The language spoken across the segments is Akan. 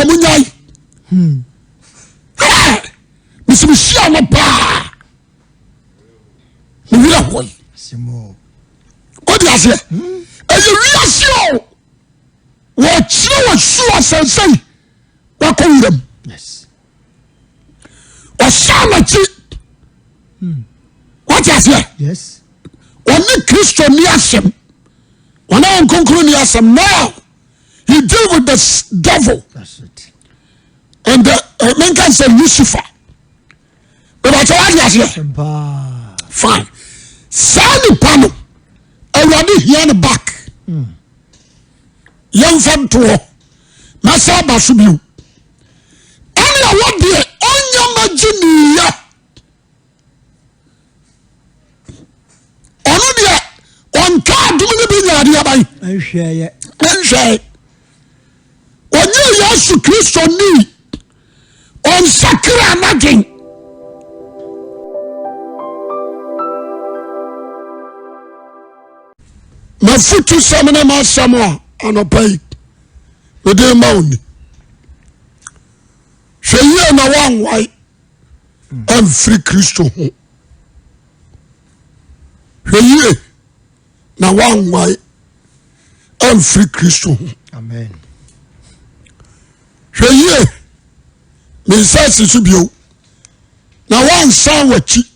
ya munyai misibishia no pa ni wira boy simo odi ase eye wiase o wo chire wo shuwa sensei wa ko wiram yes o sama chi what is here yes only Christian ni asem one on conclude ni asem now he deal with the devil. That's it. And the man can say Lucifer. But what's all fine. Sandy Pano already here in the back. Young fan to Massa Basubu. Only I want the on your Onudia on card to be I share it. And say, when you Yesu Christo ni on sakra magin ma futu samene ma samo anopai we dey mauni hweye na wanwai am free Christo ho hweye na wanwai am free Christo ho Amen. hweye mensasi so bio na wansan wachi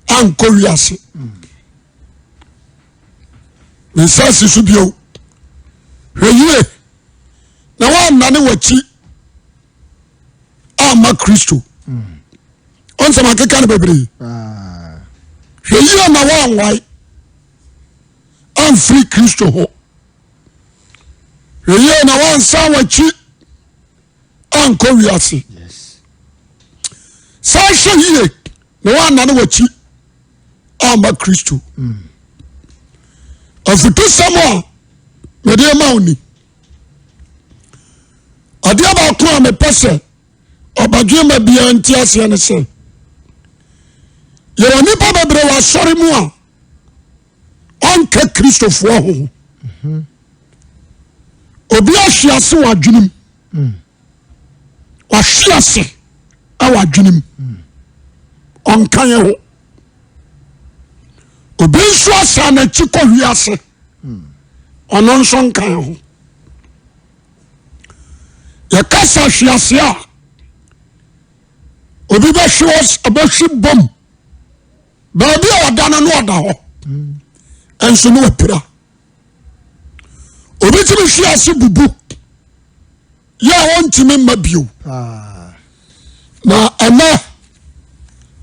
anko wiase mensasi so bio hweye na wannane wachi ama Kristo onse makeka ne bebre hweye na wanwai am free Kristo ho hweye na wansan wachi anko wiase Yes. Sasha here no one none wachi ama Kristo afutu samo me dey mauni adia ba ko am pese obadwe ma bia ntiase ne se ye woni pa bebre wa sori mu a onka Kristo fo ho obi ahwiase wa dwunim wahwiase awa dwunim onkan ye ho obi nso asa na chiko hwiase ono nso nkan ho ya kasa hwiase a obi ba hwios abashi bom ba bi a wadana no oda ho enso no wapira obi timi hwiase bubu ya wontimi mabio na ana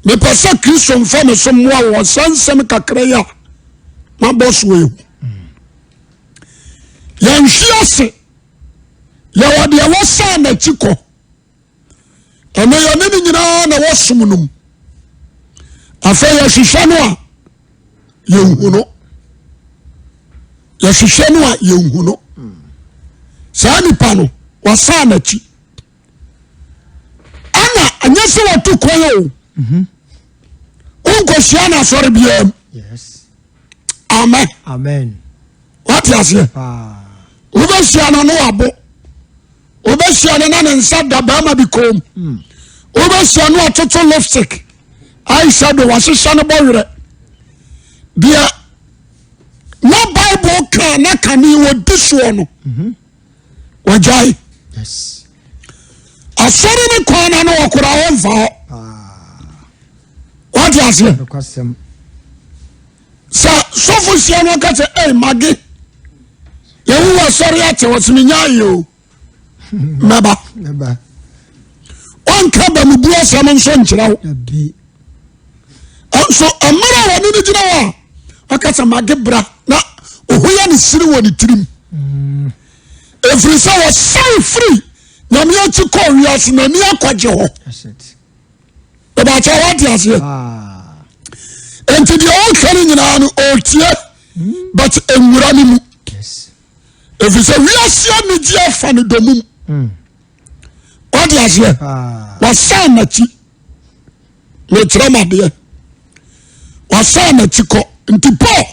me pesa Kristo mfa me so moa wo sansem kakra ya ma boss we ya nhwiase ya wode ya wasa na chiko ana ya ne nyina na wosum num afa ya hwehwe no a ye nhuno ya hwehwe no a ye nhuno saa nipa no wasa na chi ana anya se watu koyo unko siana sori biem Yes. amen Amen. what you say ube siana no abo ube siana na nsa da ba ma bikom ube siana atoto lipstick ai shadow washisha no boyre dia na Bible ka na kani wodisuo no wajai Yes. asori ni kwana no wakura wonfa what you say Kwasem. sa sofo sia no ka say magi yewu asori ate wasiminya yo meba Neba. on ka ba mu bua sam nso nkyira wo Abi. so amara woni ni gina wa aka say magi bra na ohoya ni siri woni tirim every say was so free na me ati ko wiase na ni akwaje ho That's it. eba cha what you say enti di o kani nyina no o tie but enwura ni mu Yes. if you say we are seeing the dear fan domum what you say wasa na chi le trama de wasa na chi ko nti Paul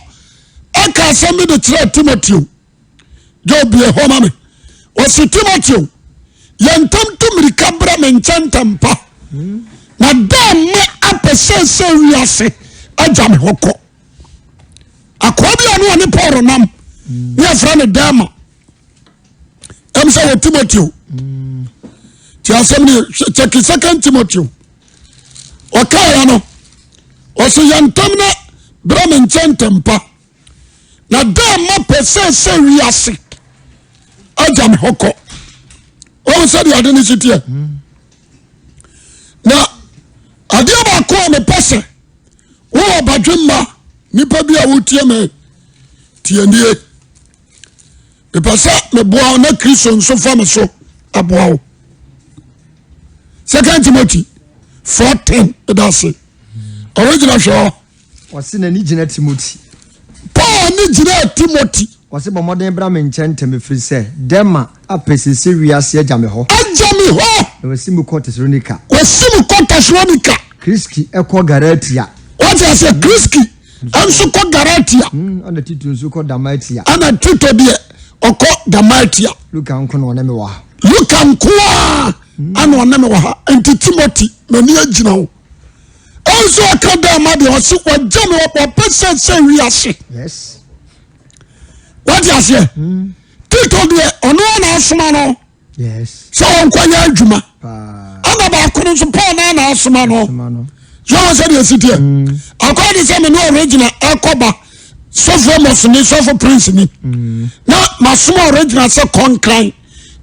aka sami de tre Timothy jo bie ho ma me o si Timothy yentam to mirika bra me nchentem na da me apese wiase agya me hokɔ akwa bia no ne Paul nam ne afra ne dama say Timothy ti asem ni check 2 Timothy okay no o so yentam na bra me nchentem na da ma pese wiase agya me hokɔ o so de ade ni chitie na ade ba ko me pese wo badwemma nipa bia wo tie me tie nie e pese me boa na Kristo nso fa me so aboa wo 2 Timothy 4:10 that's it original show wase na ni gina Timothy Paul ni gina Timothy wase bo modern bra me nchentem free say dema apesese wiase agya me ho na wase mu ko Thessalonica Kriski eko Galatia what I say Kriski enso ko Galatia ana Tito enso ko Dalmatia ana Tito de oko Dalmatia Luka nko na one me wa Luka nko ana one me wa enti Timothy na ni agina wo enso aka Dalma de o se wagya me wo pese wiase yes what I say Tito de ono na asoma no yes so on kwanya adwuma ana ba kono so Paul na asoma no Jean said the city according to me no original ekoba so famous ni so for prince ni na masoma original say concline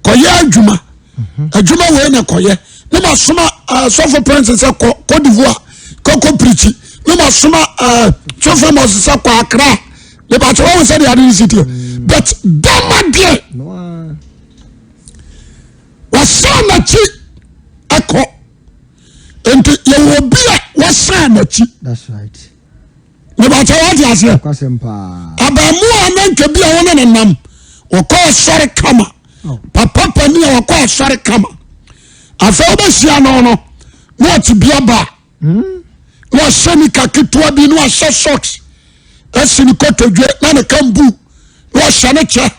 koye adwuma adwuma we na koye na masoma so for prince say Cote d'Ivoire ko preach na masoma so famous say ko Accra le ba cho said the city but dama there no wasana chi eko enti ye bia wasana chi that's right le ba cho what you say kwasempa abamu ananka bia wona nanam okọ sori kama papa pani okọ sori kama afa obesia no no ti bia ba no shani kakitwa bi no asha socks esini kotodwe na ne kambu no shane che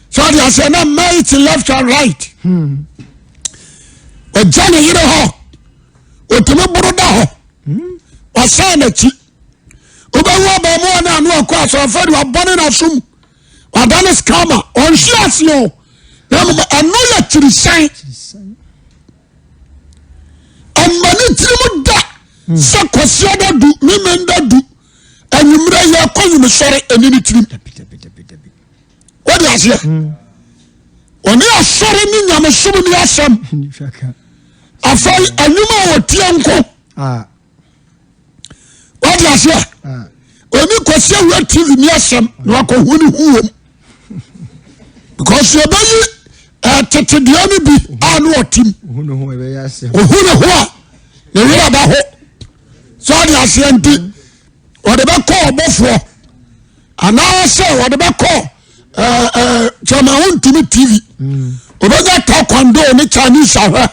so they say na right left and right o jani yire ho o teme buruda ho o sana chi o ba wo ba mo na anu akọ aso afari wa bone na sum wa dane scammer on shiasio na mo anu ya tirisan amani tirimu da sa kwasio da du memenda du anwumra ya kwanyum sore enini tirim what do you say oni asore ni nyame sum ni asem afai anwuma wo tianko what do you say oni kwase we TV ni asem na ko huni huwom because you bayi tetedia ni bi anu otim hunu ho ebe ya se hunu ho ne wira ba ho so what do you say nti o de ba call bofo ana say o de ba call chama untimi TV obaga ta kwando ni Chinese ahwa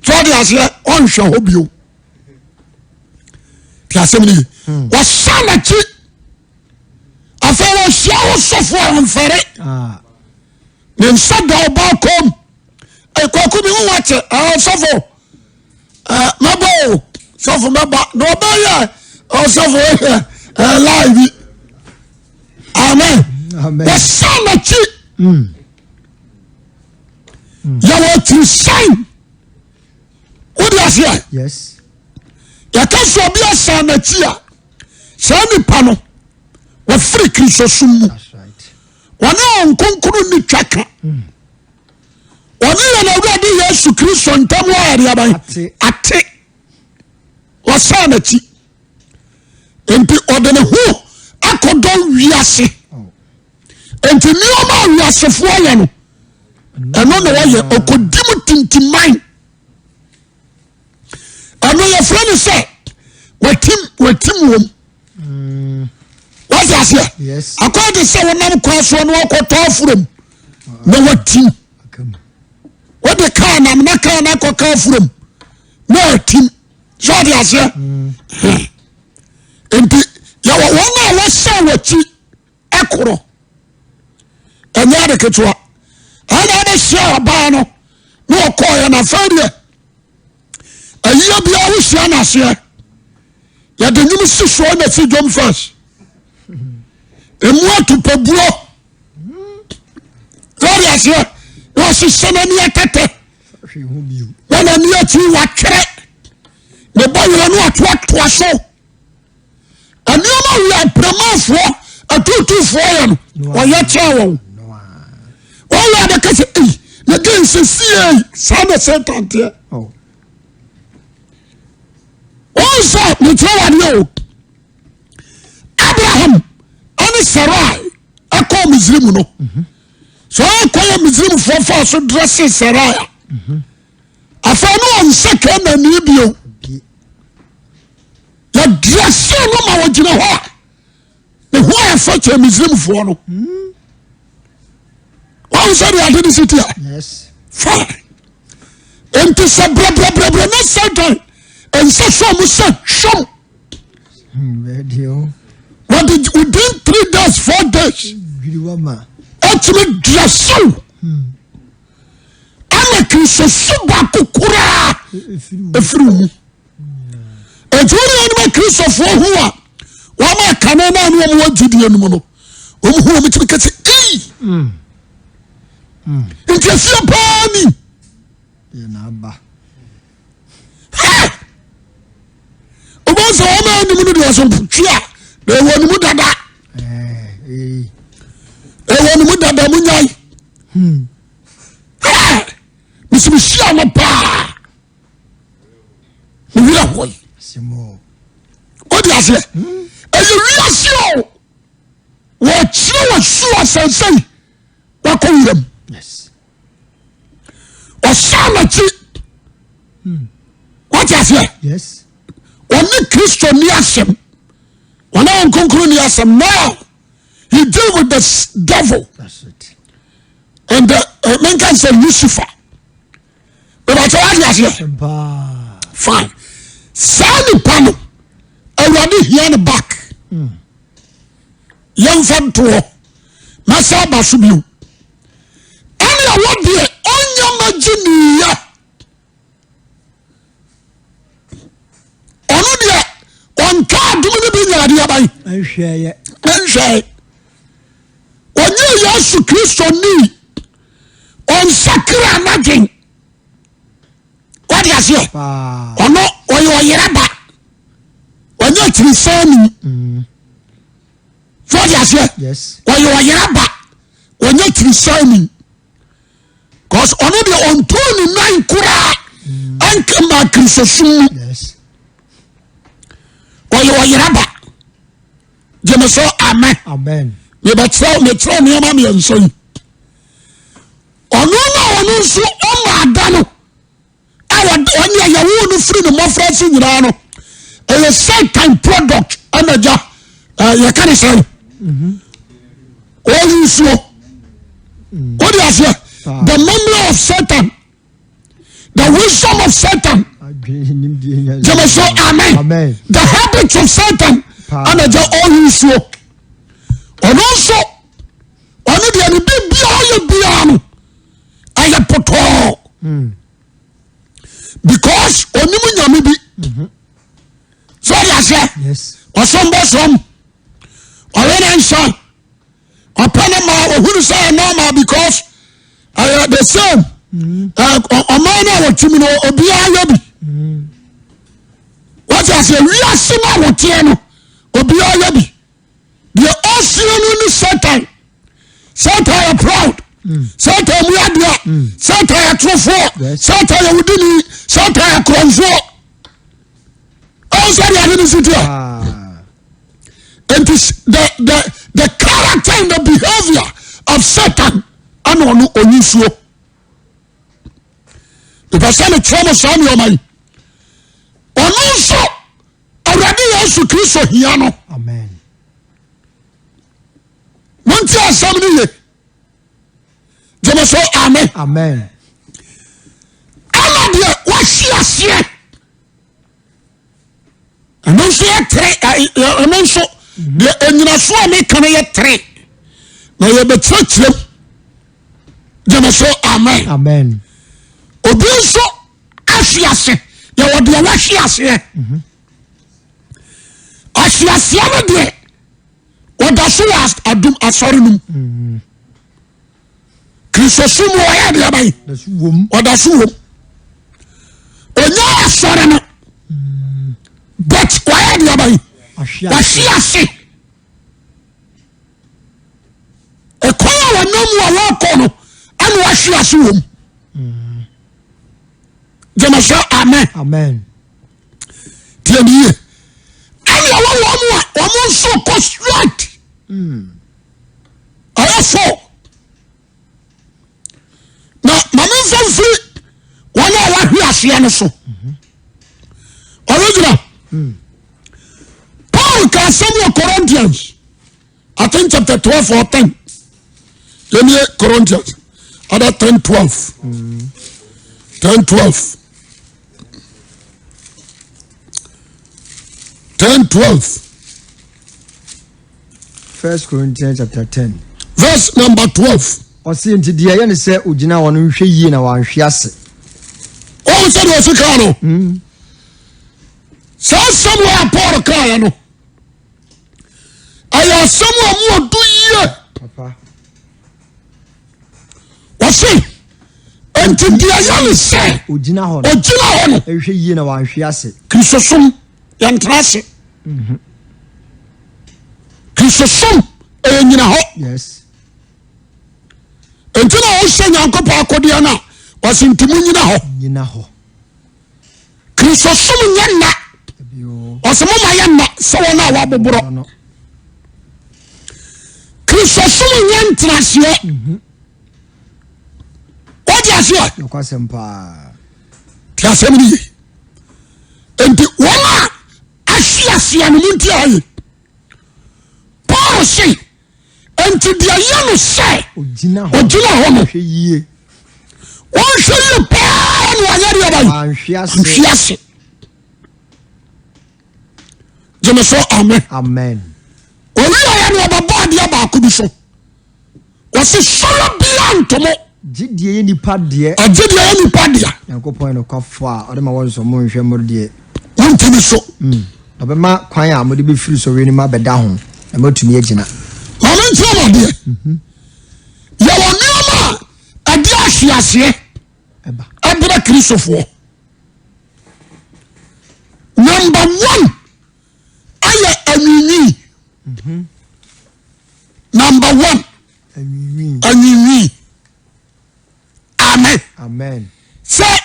so de ase on hwe hobio ti asemni wasana chi afero shawo sofo amfere ne nsada obakom ekwaku mi wache sofo mabo sofo maba no baya sofo live amen wasana chi yawo ti sign what do you say yes ya kaso bi asana chi a sani pano wa free Kristo sumu that's right wana onkonkuru ni twaka wani na wadi Yesu Kristo ntamu ari aban ate wasana chi enti odene hu akodon wiase enti nioma wiasefo ya no eno na waye okodimu tintiman eno ye friend say wetim wom what you say yes according say wonam kwaso no akoto afurum na watim what the car na car na ko ka afurum na watim so you say enti ya wona wasa wachi ekoro enya de ketwa ana de share ba no no call ya na fadia ayi bia wo hia na se ya de nyum sisho na si dom first emu atupaburo lori ase wo sisho na ni atete wana ni ati wa kere ne boyo no atoa so anioma wi apremafo atutufo ya no oye chewo wọ́n yà kẹsẹ̀ ẹ̀yì ní kí n ṣe sí ẹ̀yì sáà Satan tiẹ̀. wọ́n sọ ní tí wọ́n wà ní o Abraham ẹni Sarai ẹkọ Misrim no sọ ẹkọ yẹ Misrim fọfọ so dírẹ́sì Sarai afẹ́ ní wọn nsẹ́ kẹ́ ẹ̀ ní ibi o yẹ dírẹ́sì ẹ̀ ló ma wọ́n gyina hɔ a ehu ayẹ fẹ́ kyẹ́ Misrim fọ́ no. Wọ́n sọ de ade ni si tia. Fine. Nti sẹ brẹbrẹbrẹbrẹ ne Satan nsẹ sọmu sẹ sọm. Wọ́n di within 3 days 4 days. Ẹ ti mi dirasaw. Ama kì í sọ baako koraa efiri mu. Ètò wọn yẹn ni kì í sọ fún ọhún a wọ́n máa kàná náà ni wọ́n jìdí ẹnu mu no wọ́n hu wọ́n ti mi kẹ́sì ẹ̀yì. Nti esie paa ni ọba sọ ọmọ ẹni mu ni de ọsọ mputwi a na ewu ni mu dada mu nyai misi ọmọ paa mi wira hɔ yi o di ase eyi wi ase o wɔ kyerɛ wɔ su asɛnsɛn wakɔ wura mu. Ọ̀sánàtì wọ́n ti àfẹ́ wọ́n ní Kristo ní asẹ̀m wọ́n náà nkonkoro ní asẹ̀m now he deal with the devil and the men can say Lucifer bẹ́ẹ̀ bàtà wọ́n ti àfẹ́ fine sáà nípa no Awurade hìá ni back yẹn fẹ́ ntọ́ mẹ́sà àbàṣù bi o ẹni àwọn diẹ. Onyamaginiya ọ̀nù díẹ̀ ọ̀nkà àdúgbò níbi ìyàrá yà báyìí. ẹnhwẹ́ onye Yesu Kristo ní ọ̀nsakiri anagyin wọ́n di aseɛ ọ̀nà ọ̀yẹ̀ ọ̀yẹ̀rẹ̀ba onye tìrìsẹ́ni wọ́n di aseɛ ọ̀yẹ̀ ọ̀yẹ̀rẹ̀ba onye tìrìsẹ́ni. Because ono de ontoni nan kura anke ma kristosumu oyeraba jemeso amen me betrao me ama me enso yi ono na ono nso o ma adano awa onye yawo no free no mofra so nyira no a Satan product anaja ya kan say o nso o di aso the memory of Satan, the wisdom of Satan, amen. The habits of Satan, and the all his work. And also, only the big I am put because only me so yes, or some bosom, or any son, or Panama, or who say normal because. The same. Omana wa timi no obi ayo bi. What I say we are sima wo tie no obi ayo bi. The ocean ni Satan. Satan is proud. Satan mu adia. Satan is trufo. Satan is wudini. Satan is kronfo. Also the identity. And the character and the behavior of Satan. Ano ono onisuo the person trauma sami o mai ono so Awurade Yesu Kristo hia no amen monti asam ni ye jemeso amen ala dia wahia ɛno nso yɛ tere ɛno nso deɛ ɛnyinaso a meka no yɛ tere na yɛbɛkyerɛkyerɛm gyeme so amen obi nso ahwiase ya wode ya wahwiase ahwiase no de wada so adum asori num Kristo sumu waya de abai wada so wom onya asori no but waya de abai wahwiase ekoya wanam wa wako no anu wahwiase wom Jemasho amen. Amen. Tieniye. Ani wamu so ko straight. Ayafo. Na mama free wana wa hwi ase no so. Original. Paul can send Corinthians. I think chapter 12 or 10. Let me Corinthians. Other 10 12. 10 12. 10 12. 1 Corinthians chapter 10. Verse number 12. Osi nti dia ye ne se ogina wono nhwe yie na wanhwe ase. O se do fika no. So somewhere Paul cry no. Ayo somewhere mu odu yie. Papa. Osi enti dia ye ne se ogina ho no. Ehwe yie na wanhwe ase. Kristo som yantrase. Kristo som enyina ho. Yes. Enti na o se nyankopa akodia na wasintimu nyina ho. Kristo som nyanna. Osemo ma yanna se wona wa boboro. Kristo som nyantrase. Odi asia. Nokwasempa. Ti asemni. Enti wona asia no munti ayi. Paul say enti dia yanu say ogina ho no hwe yie. Won hwe yie pa no ayari abai. Anhwiase. Jemeso amen. Amen. Owi ya no baba dia ba ko bi so. Wose solo biantomo gidie ye nipa de. Agidie ye nipa de. Yankopon no kwafo a ode ma wonso mo nhwe mo de. Wontimi so. Obema kwan a mo de be firi so we ni ma beda ho. Na matumi agina. Mama ntoma de. Ya wonioma ade ahwiase. Abra Kristofo. Number 1 aya anini. Number 1 anini. Amen. Amen. Say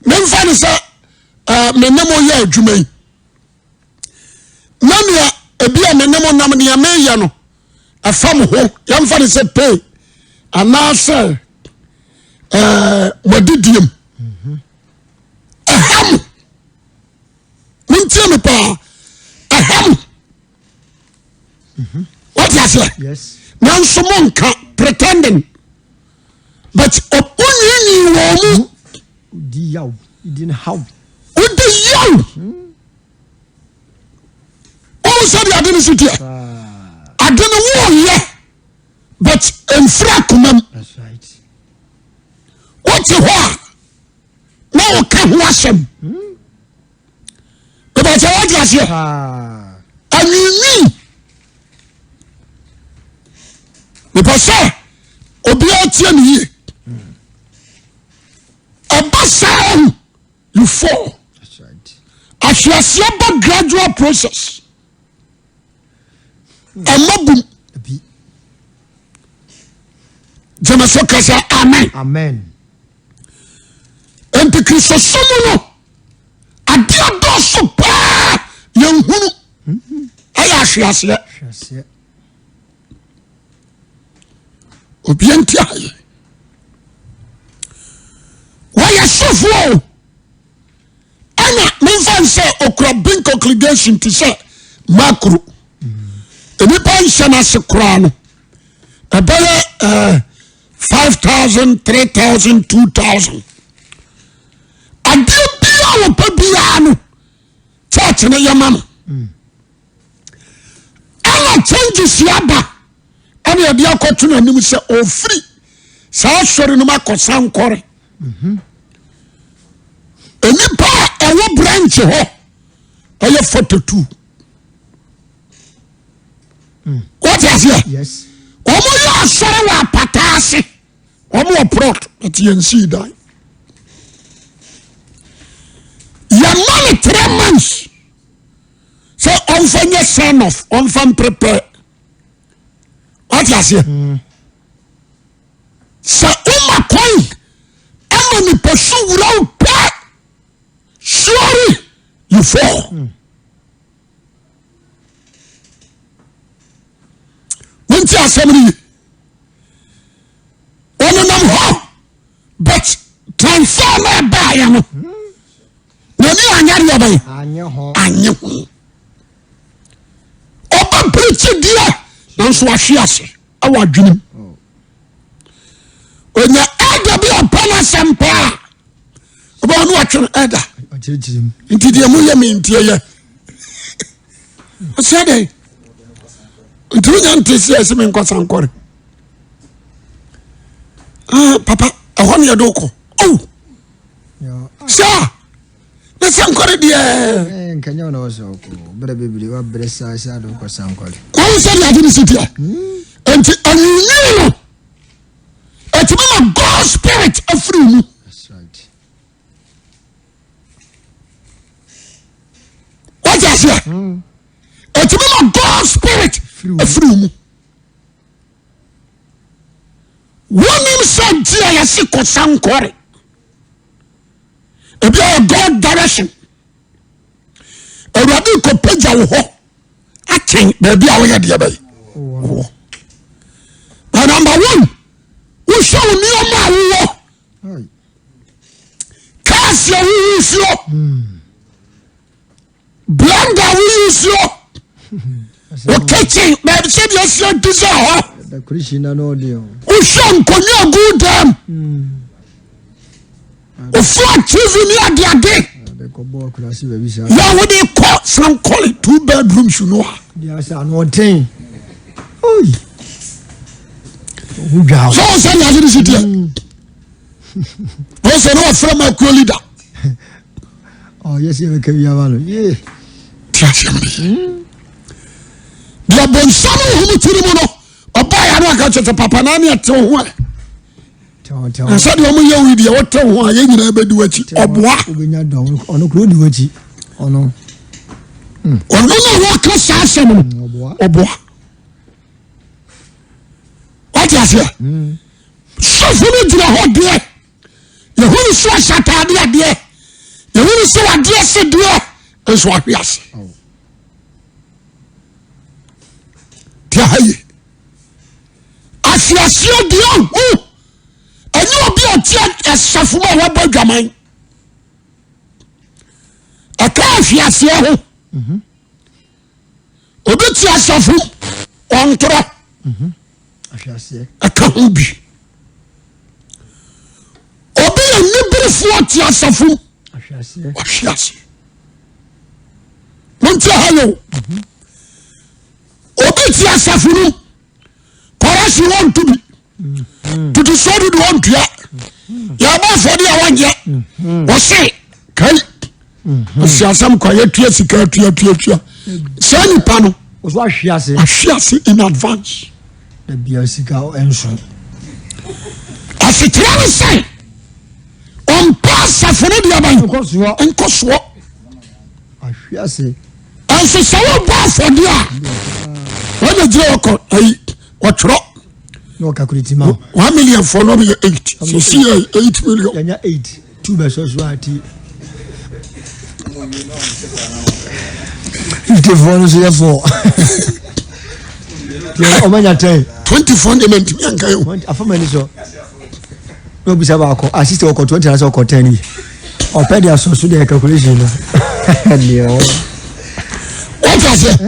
memfa ni say menemo ya adwuma yi. Namia ebia menemo nam ne ya no afam ho yamfa ni say pay anase modidiem. Aham. Mintie me pa. Aham. What you say? Yes. Now someone can pretending. But opuni wo mu di yaw idin how. Odi yaw. O so di adini sitia. Adini wo ye. But enfra kumam. That's right. What you want? Now ka ho asem. But what you say? Anini. Because obi atie ni ye. Abasa you fall. That's right. As you are gradual process. Amabum. Jemeso kasa amen. Amen. Enti Kristo somuno. Adia do so pa yenhunu. Aya ahwiase. Ahwiase. Obi antia ye. Why suffer? Ana memfa nse okra bin congregation to say makro. Eni pa nshana se kra no. Abaya 5,000, 3,000, 2,000. Adi bia wo pa bia no. Church na yama. Ana changes yaba. Ani adi akotu na nim se o free. Sa sori no makosa nkore. enipa ewo branch ho eye 42 what is here Yes. omo yo asore wa patase omo prot atiensi dai ya money 3 months so on fanya son of on fan prepare what is here so uma coin ama ni pursue without pay surely you fall won't you assembly onenam ho but transfer by am nani anyari obay anye ho oba preach dia nanso ahwe ase awa dwenem onya ada bi opana sempa oba no atwe ada nti dia mu ye mentie ye osade ntunya ntisi ese men kwasa nkore papa ahon ye doko oh sha na sankore dia nkanya na waso ko bere bebiri wa bere sa do kwasa nkore ko se ya di sitia enti anyunyino etuma God spirit afri mu. That's right. What is it? Etuma God spirit afri mu. Wonim said dia ya siko sankore. Ebi a God direction. Ewurade ko pagya wo ho. Achen baby a wo ye de bay. Number 1 we show new ma cast you use blender we use okay but said yes you desire the Christian no deal we show konya good them o flat TV near the day the kobo class we be say ya we dey call some call it 2 bedrooms you know there say no thing so say ya di city o say no from a co leader yes you can ya walo yeah tiasem dia bon samu hu tiri mu no oba ya no aka chete papa na ne ete ho tell so de omo ye wi dia wote ho a ye nyina be di wachi oboa obenya don ono kro di wachi ono no wo ka sa asem oboa what is here so funu dira ho de ye hu so sata de de ye hu so ade se de eso ahwiase tia haye asiasio de hu eni obi otia esafuma wa badwaman aka asiasio ho obi tia safu ontro ahwase aka ho bi obi enibiri fo tia safu ahwase monti hayo obi tia safu no korasi won to bi to so do won tia ya ba fo dia wanje o se kai asiasam kwa ye tia sika tia sani pano o so ahwase in advance the biasika o enso asitrani say on pass afene dia ban enkoso ahwase anso sawo ba for dia wona jire oko ai otro no calculate 1 million for no be 8 so see 8 million yanya 8 2 be so ati 54 no so ya 4 o manya 10 20 fundament mi anka yo afama ni so no bisa ba ko assist ko 20 na so ko 10 o pay dia so the calculation no what is it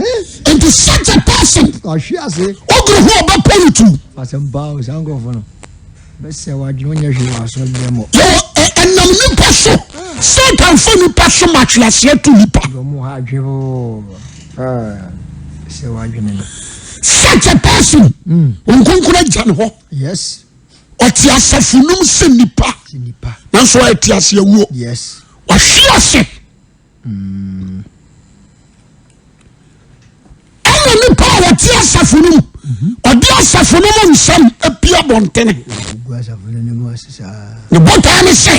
into such a person ahwase ogro ho ba politu asamba o sango fono be se wa dwon nya hwe wa so demo yo enam ni paso Satan funu paso matlasia tu nipa mo ha dwewo se wa dwene no such a person unkunkuna jan ho yes oti asafunum se nipa nanso eti ase awuo yes ɔhwe ase nipa a wɔte asafo no mu ɔde asafo no mu nsɛm apia bɔntene ne bɔntaa ne sɛ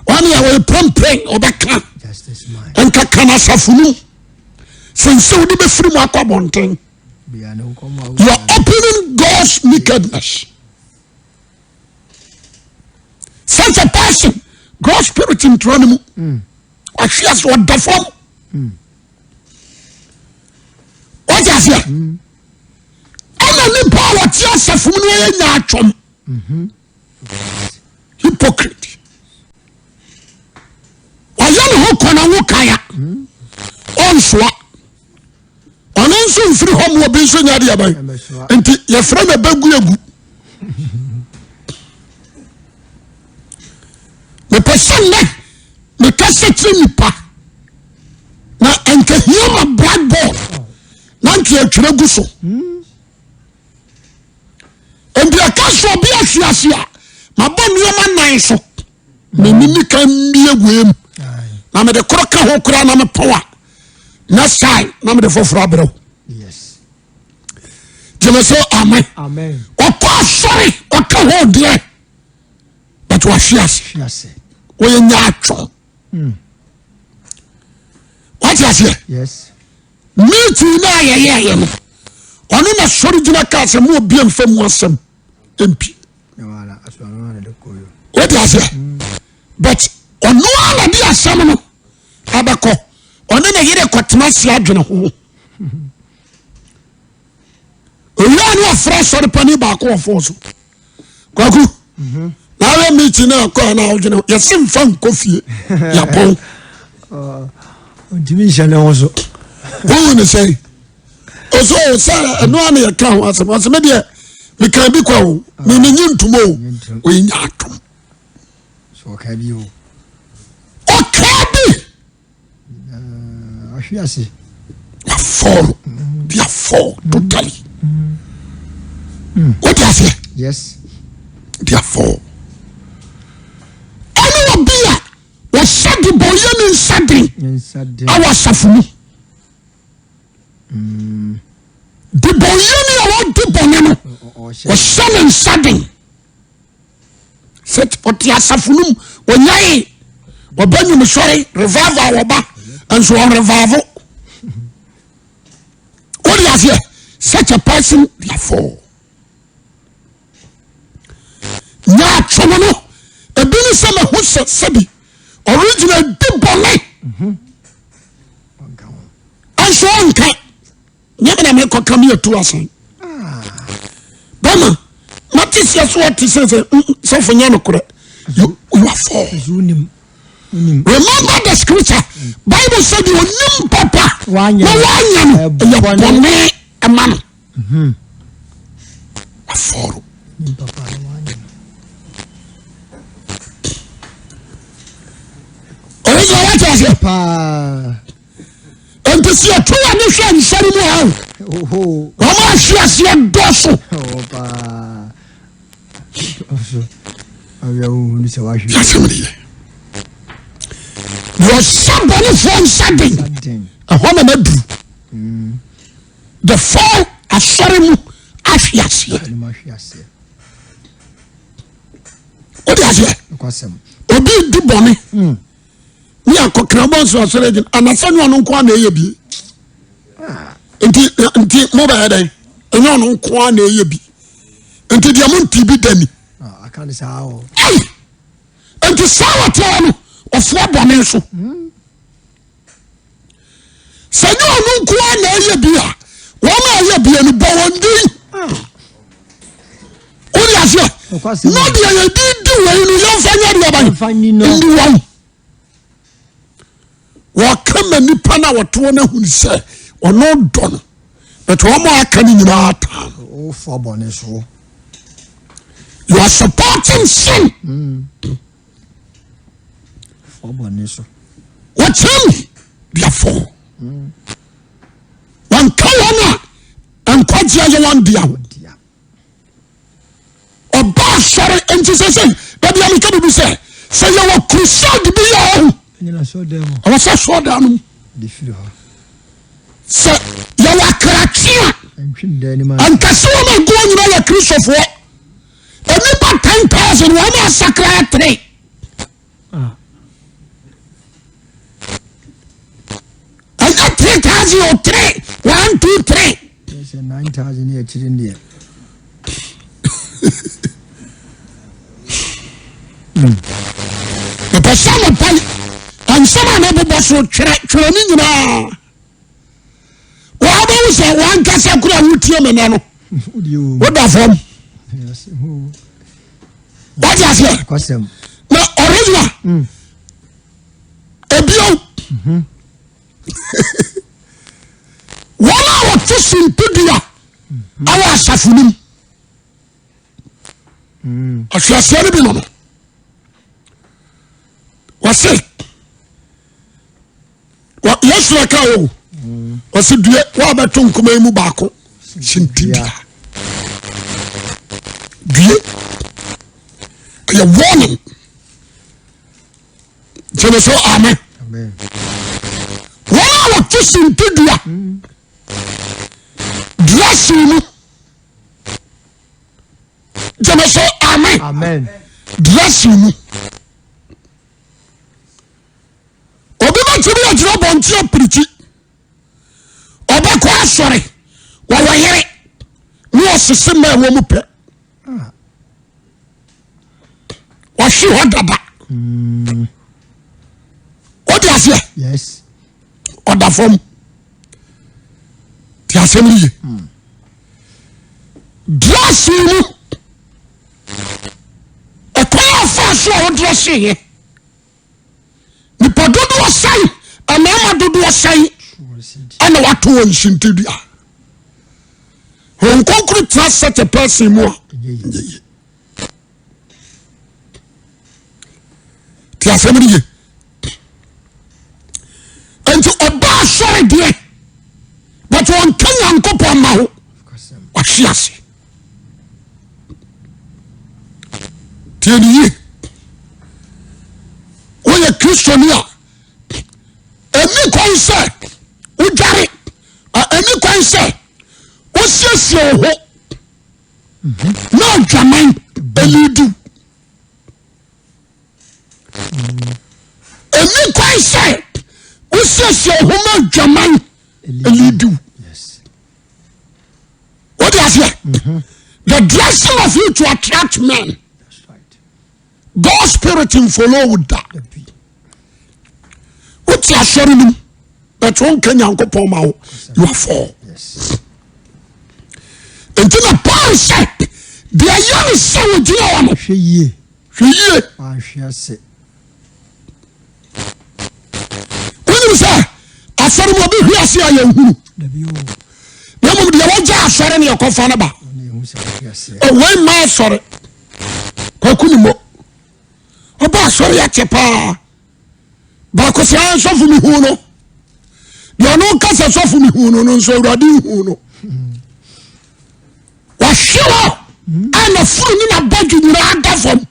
ɔne a wɔyɛ prɛmprɛn ɔbɛka ɛnkaka no asafo no mu sɛnsɛ wode bɛfiri mu akɔ bɔnten you are opening God's nakedness. Such a person, God's spirit in Tronimu, what she has what the form. What is here? And the power tears of natural hypocrite. I don't know who can on swap. Anonso mfiri hɔ mo bi so nya de aban enti ye fra na bagu me person me kase nipa na enka hiama blackboard na nti atwere gu so enti akaso bi ahwiase a mabɔ nioma nan so me nimi kan mi aguem na me de kroka ho kra na me power na sai na me de foforo abrew yes jemeso amen okwa sorry okwa ho de but wa hwiase we nya atwo what you say yes me too na ye no ono na sorry gina ka se mo obi amfa mu asem mp wala asoro na de koyo what you say but ono ala di asem no abako ono na yire kotena si adwene ho oya no afra sori pani ba ko ofo so kwaku na we meeting na ko na odwene yesim fan kofie ya pon ntimi hye ne ho so wo ne sei oso sa no ana ye ka ho asem de me kan bi kwa wo me nyi ntumo o nya atom so ka bi o okabi ahwiase la fall dia fall totally what you say yes dia fall anyone be was said the boy in sadin our safunu the boy in our diboneno was selling sadin set what ya safunu wonyai obanyu me sorry revival oba and so on revival what you say such a person therefore na chono ebini sama hu sebi original dibole and so on ka nyame na me ko kam ye to asan bama matisia so what say so for nyame kure you are for remember the scripture Bible said you nim papa wanya ya bone amano aforo nim papa wanya oyo wacha se pa entesi atoa ne hwe nsari mu ha oho o ma hwe ase doso opa oso ayo ni se wa hwe yasemri your somebody from something a woman na do the fall asori mu ahwiase o dia se obi di boni ni akokra bon so asori din anasanu anu nko na eye bi enti mo ba hedan enyo anu nko na eye bi enti dia mo ntibi dani aka ni sa o enti sawa tano ofo bone so sanyo anu nko na eye bi a wo ma eye bi ni bo wondi o dia se no dia ye di we ni yo fanya dia ba ndi won wakama nipa na wato na hu se ono do no but wo ma aka ni nyina ata o fo bone so you are supporting sin fo bone so what's him therefore one kalana and kwaji aye one dia oba sorry enti say that you am can be say you were crusade be your I was so down. So you are cracking. And Casuma going on a cruise of war. About 10,000 one secretary. I got 3,000 or 3. 1, 2, 3. There's a 9,000 here in there. The person of Pali and some other boss will training now. What was a one Casacura with you? What the form? What is it? Custom. No, original. A bio. One hour fishing to the our suffering. I shall say it. What's it? What yes, like how? What's it? What about Tunkume Mubako? Shintia. You're warning. So, amen. Amen. One hour fishing to the dressing. So, amen. Amen. Dressing. Obiba to be a job on your pretty. Oba sorry. While I hear it, no system my woman. Was she what about? What does it? Yes. Or the form? The assembly. Dressing. A clear fashion dressing. The Padudu was saying, and Namadudu was saying, and what to want in Tidia. Who could trust such a person more? The assembly. And to obey, sorry, dear. But one Kenyan couple now, what she has. Tell you, when a Christian here, any concept, we got it. Any concept, what's your hope? No, German, Elidu. Any concept, what's your home, German, Elidu. Yes. What is it? The dressing of you to attract men. That's right. God's spirit in follow with that. What's your showing? But one can you are four. Yes. Until the Paul said, the young son with you. She When shall say. you say, I said, will be here, see, I am who. No, the one just said in your confanaba. Oh, when my sorry. Kokunimo. Oh, sorry, at your pa. Because I am so for me who know. You are no case of me who know, so ready who know. Was sure I'm a fool in a budget in a form.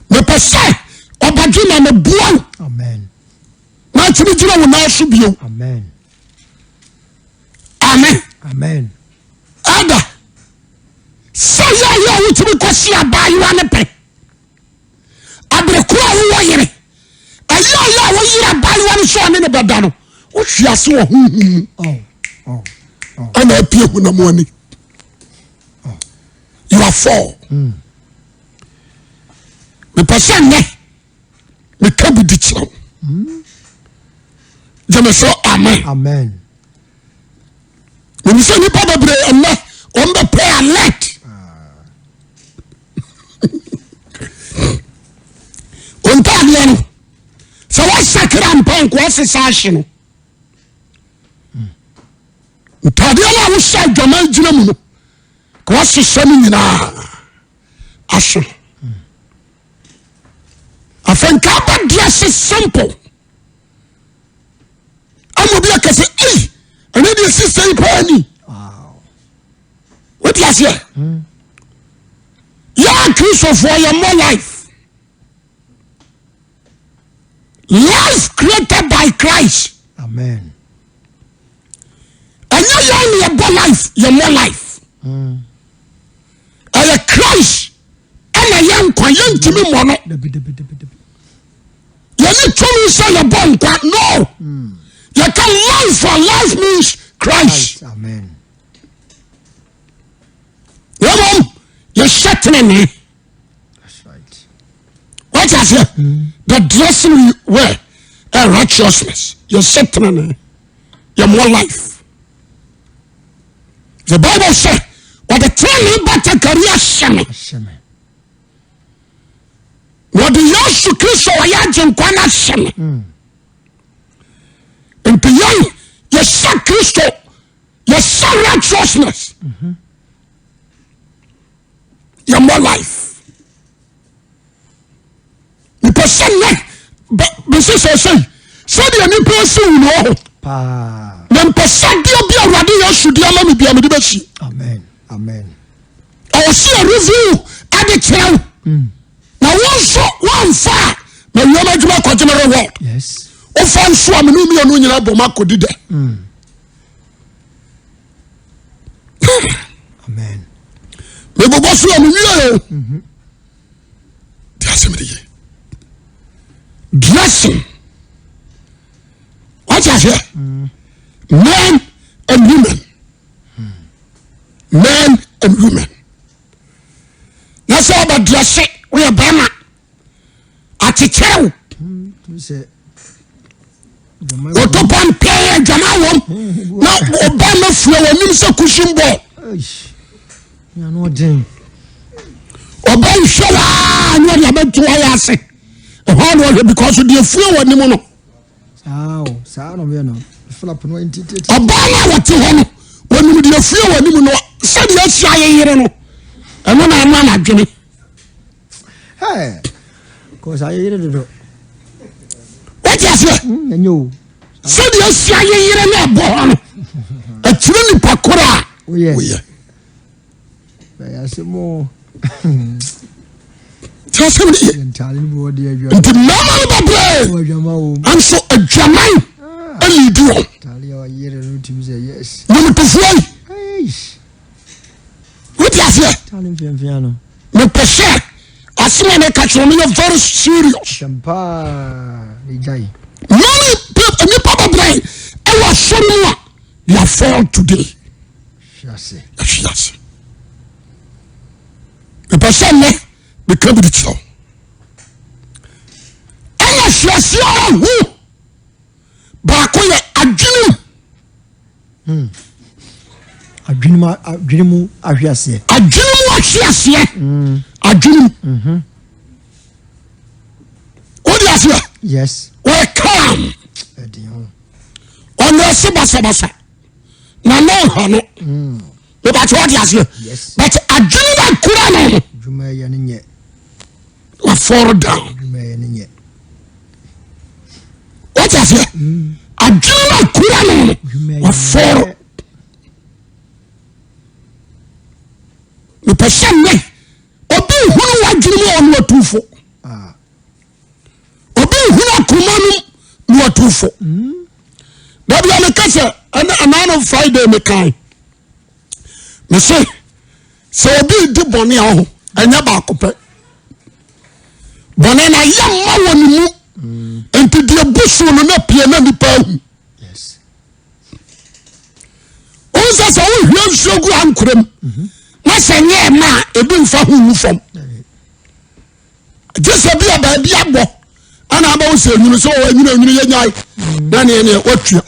The person of Bagina and a boy. Amen. Not to be doing will now should be. Amen. Amen. Amen. Ada. Say ya which we question about you on the pay. Abrekura who are here. I know you buy one son in the badano. What she has so. Oh. And I pay with the money. You are four. The person the can't be ditched. Say amen. Amen. When you say you probably on the prayer alert. On time, so what's sacred point? What's the session? Tadela was said Jamal Jinamu. What's the sending in Asher? I think our dress is simple. I will be like I say, hey, and then the sister penny. Wow. What do you say? Yeah, Christ for your more life. Life created by Christ. Amen. And you your more life, your more life. And Christ and a young young to me mono. You need to say your born no. You can life for life means Christ. Amen. You're settling me. That's right. What I say? The dressing you wear a righteousness. You're settling me. You're more life. The Bible says, what the training better career shame. What the Yesu Christ or Yajin Kwana shame. And beyond your son Christ, your son righteousness. Your more life. The person but say the any person know. Then person be already you should allow me be a medication. Amen. Amen. I will see a review at the trail. Now one far na you ma juma ko general world. Yes. O fan so am no mi onu nyina bo makodi de. Amen. Me bo so am wi o. Dressing. What is here? Men and women. Men and women. That's all about dressing. We are Bama. At the tail. Otopan pay Jamawam. Now, Obama flow and Minister Cushion Ball. You're not doing. Obama Showa, and what about 2 hours? Because of the flow and the mono. Oh, sound of you. Flap no entity. Obama, what you want when you do a flow and you know, said yes, I know. And when I'm not Jimmy. Hey, because I hear it. What is it? And you said yes, I hear it. Born a truly pakora. Oh, yeah. I say more. Just telling you what you're the normal I'm so a German. A leader. Tell your year and to say yes. No, to fly. What is it? Tell him piano. No, per se. I see when I catch on me very serious. Champa, Nijay. Many people, any papa brain, I was so more. You have failed today. Yes. The person become the show. And yes, who? Bakoya Adjunu. Adjunu Ahiase. Adjunu Ahiase. Adjunu. What do you say? Yes. Welcome. On the Sabasa. No, but what do you say? Yes. But Adjunu Kurano. Jumayaninye. La fall down. Jumayaninye. What do you say? Adjunu Kurano. La fall. The person me obi hunu wadwiri mu onu atufo obi hunu akomanu nu atufo da bia me kase ana Friday me kan me say so obi di boni aho anya ba akopɛ boni na yamma woni mu enti de busu no na pie na nipa hu yes o sa wo hwɛ nsuogu ankorem Masanye ma ebi nfa hu fam. Just be about the abo. Ana aba say you so anyunu ye nyai. Na ne watua.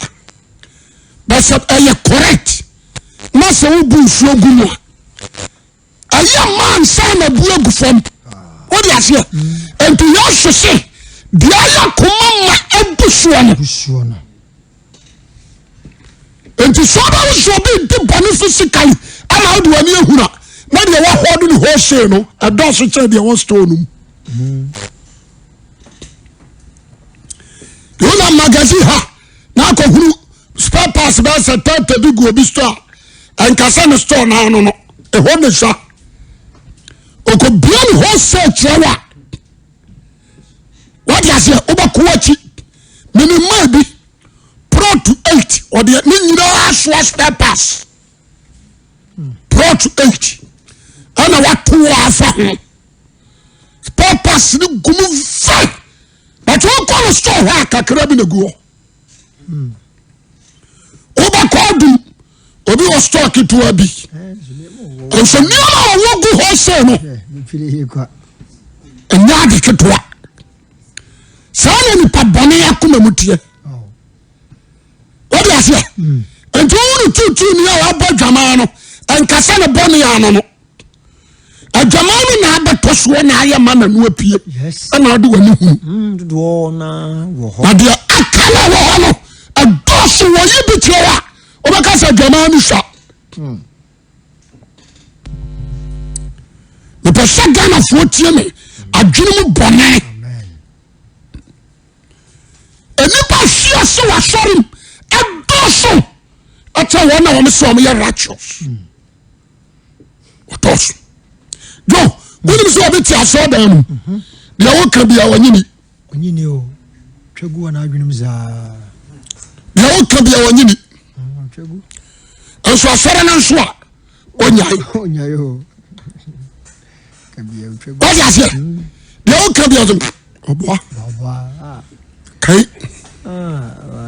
But say correct. Na say wo bu nsuo gu mu. Aya man say na bu egu fam. What do you say? And to your say, the aya komama ebusuo no. And to so ba so be the physically. How do I know who? Now they are holding the whole show, no? A dozen said they want stone. You know, magazine, ha? Now, who spare pass about a third to do go store and Cassandra store now, no. A whole shop. Or could be on the whole say chewa what you say oba kuwachi minimum bi pro to 8 or the nyina swas papers pro to 8 ana watu afa papers ni gumu fa but won call store ha kakra bi na guo oba kodum obi o store kitu abi so ni ma wo gu ho se no enya de kitu sana ni pabone yakoma mutie what you say and you tutu ni aba dwama no enkasa ne bone ya no adwama ni na abeto so na aye ma na no apie na ode wani hu do na wo ho na de akala wo ho no adoso wo yi bitrewa obaka sa adwama ni sha the person Ghana for tie me adwene mu bone enipa hia so wa sorim adoso ata wona won so me righteous adoso jo woni so obi ti aso dan mu dia wo ka bia wanyini o twegu na adwene mu za dia wo ka bia wanyini twegu enso asore na nso a onyai o ka bia twegu o ya se dia wo ka bia obo kai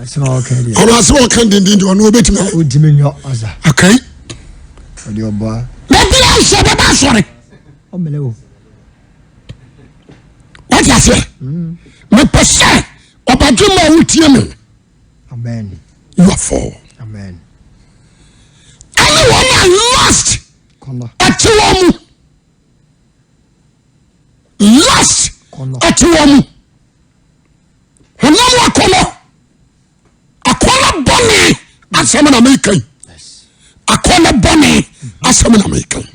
so okay dia ono aso kan dindin ono obetima o dimenyo aza akai odi obo na bia so baba sore o melewo what you say me pese obadwuma wutie me amen you are for amen anyone are lost kono atiwomu lost atiwomu hono akono bone asem na mekai akono bone asem na mekai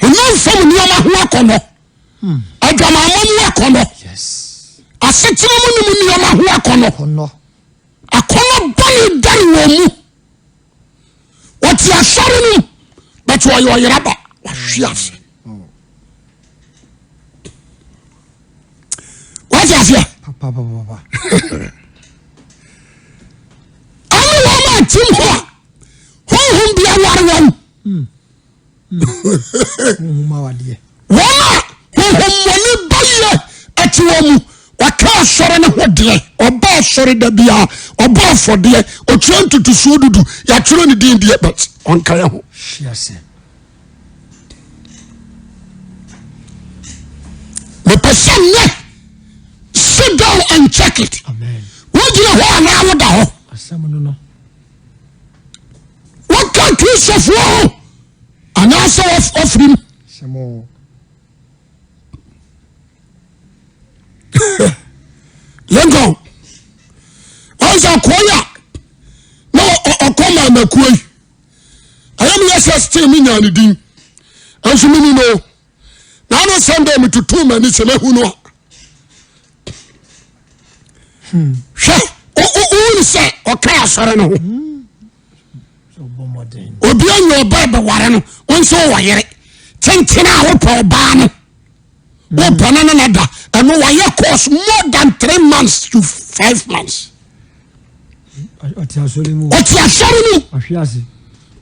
hono fam ni ma ho akono adwama mamu akono asetire mu ni ma ho akono akono bone dari wo mu wati asore nu but wo yo yeraba wa hwiase what you say papa ani wo ma tim ho bia ware won ma wade wona ho moni baye ati wo mu waka sore ne hode oba sore da bia oba fode o twentu so dudu ya tro ne din die but on kaya ho yes the person sit down and check it amen what you know na wo da ho asam no what can Christ of and also of him samo lengo onza koya no okoma makui ayam yes still me nyane din anso me no na no Sunday me tutu mani se na hu no o se o ka asore no so bomodin obi anyo ba be ware no onso wo yere tentina wo pa ba no wo banana na da and no why course more than 3 months to 5 months oti asore mu ahwiase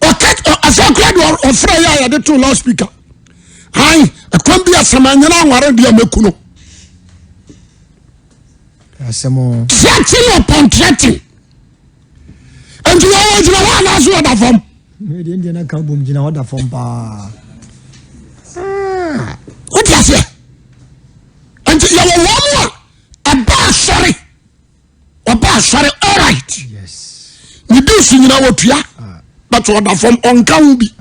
okay asakra do ofra ya de to loudspeaker hai akwam bi asamanyana anware dia mekuno asemo threatening upon threatening and you always know what that's what that from me de na ka bom jina oda from pa what you say and you want aba sorry all right yes you do sing na wotua but what that from on can be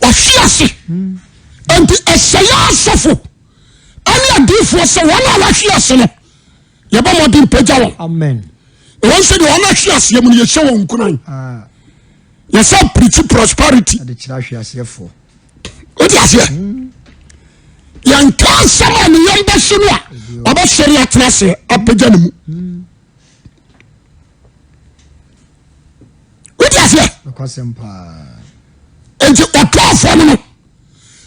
wahwiase and esaya sofo ani adifo se wona wahwiase no yeba modin pagya won amen won se de wona hwiase mu ye hye won kunan ye say preach prosperity ade kira hwiase fo o ti ase yan kan sama ni yan ba sinu a aba seri atrase apagya ne mu o ti ase ko sempa enti for no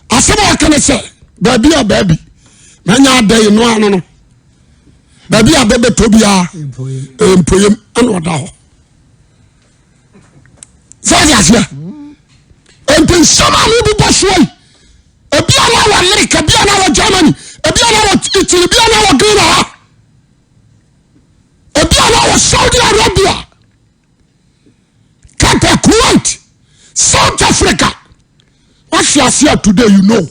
asema ka ne se baby a baby manya dey no ano no baby a bebe to bia empoyem ana oda ho Zaza enti sama ni bi bosoi ebi ana wa America bi ana wa Germany ebi ana wa Italy bi ana wa Ghana ebi ana wa Saudi Arabia Qatar Kuwait South Africa what you are here today you know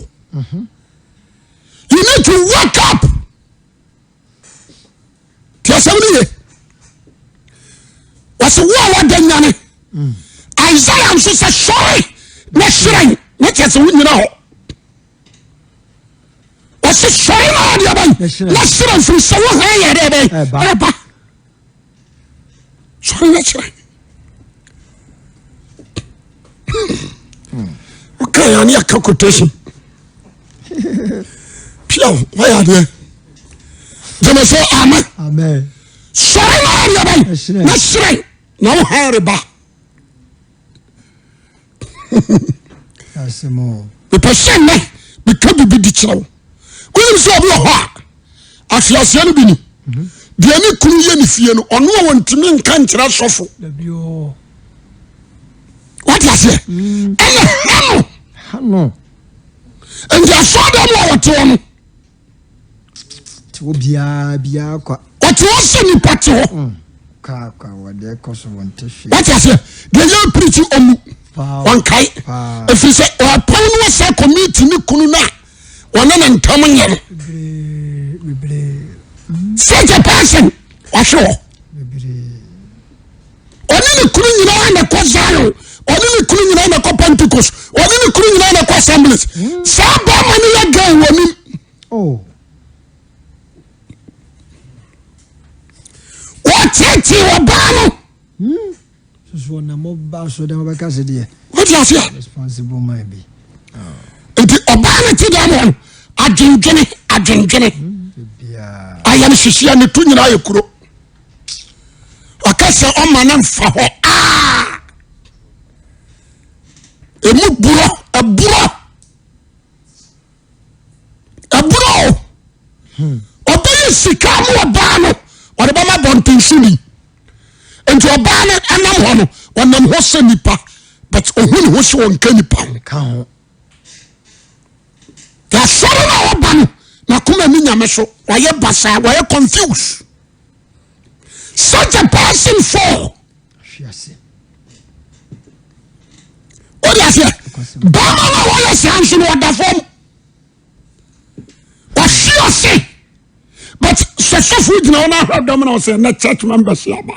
you need to wake up tiasamni wase wa danyane Isaiah am say sorry na shrine na chese wunyina ho wase sorry na dia ban na shrine firi so wo ha ya de ban ba sorry na shrine okay ani aka quotation pio why are there jama so amen sorry na dia ban na shrine na wo ha ya ba Asemo. The person ne become be di chiro. When so be ho a afiase no bi ni. De ani kunu ye ni fie no ono wontimi nka nkira sofo. Da bio. What you say? Hano. And ya so dem wo to no. Ti bia kwa. What you say ni pato? Ka wade koso wonte hwe. What you say? De you preach omu. One kai. If you say or pon no say community ni kunu na wona na ntam nya. Such a person was sure. Oni ni kunu nyina na ko Zion. Oni ni kunu nyina na ko Pentecost. Oni ni kunu nyina na ko Assemblies. Sa ba mani ya gan woni. Oh. What tete wa ba no? So na mo ba so dem ba ka se de. What you say? Responsible might be. Enti oba na ti dem adwenjene. Bia. Aya ni hihia ne to nyina ye kuro. Akase o ma na mfa ho. Emu buro. Oba ye sika mo oba no. Ode ba ma bontinsuni. Enti oba na anam ho no. Wonam ho se nipa. But ohun ho se won kan nipa Ka ho. Ya soro na oba no. Na kuma mi nyame so. Waye basa, waye confused. Such a person fall. Hwiase. What you say? Bama na waye sanso no da fom. Hwiase. But so food na ona have them na say na church members ya ba.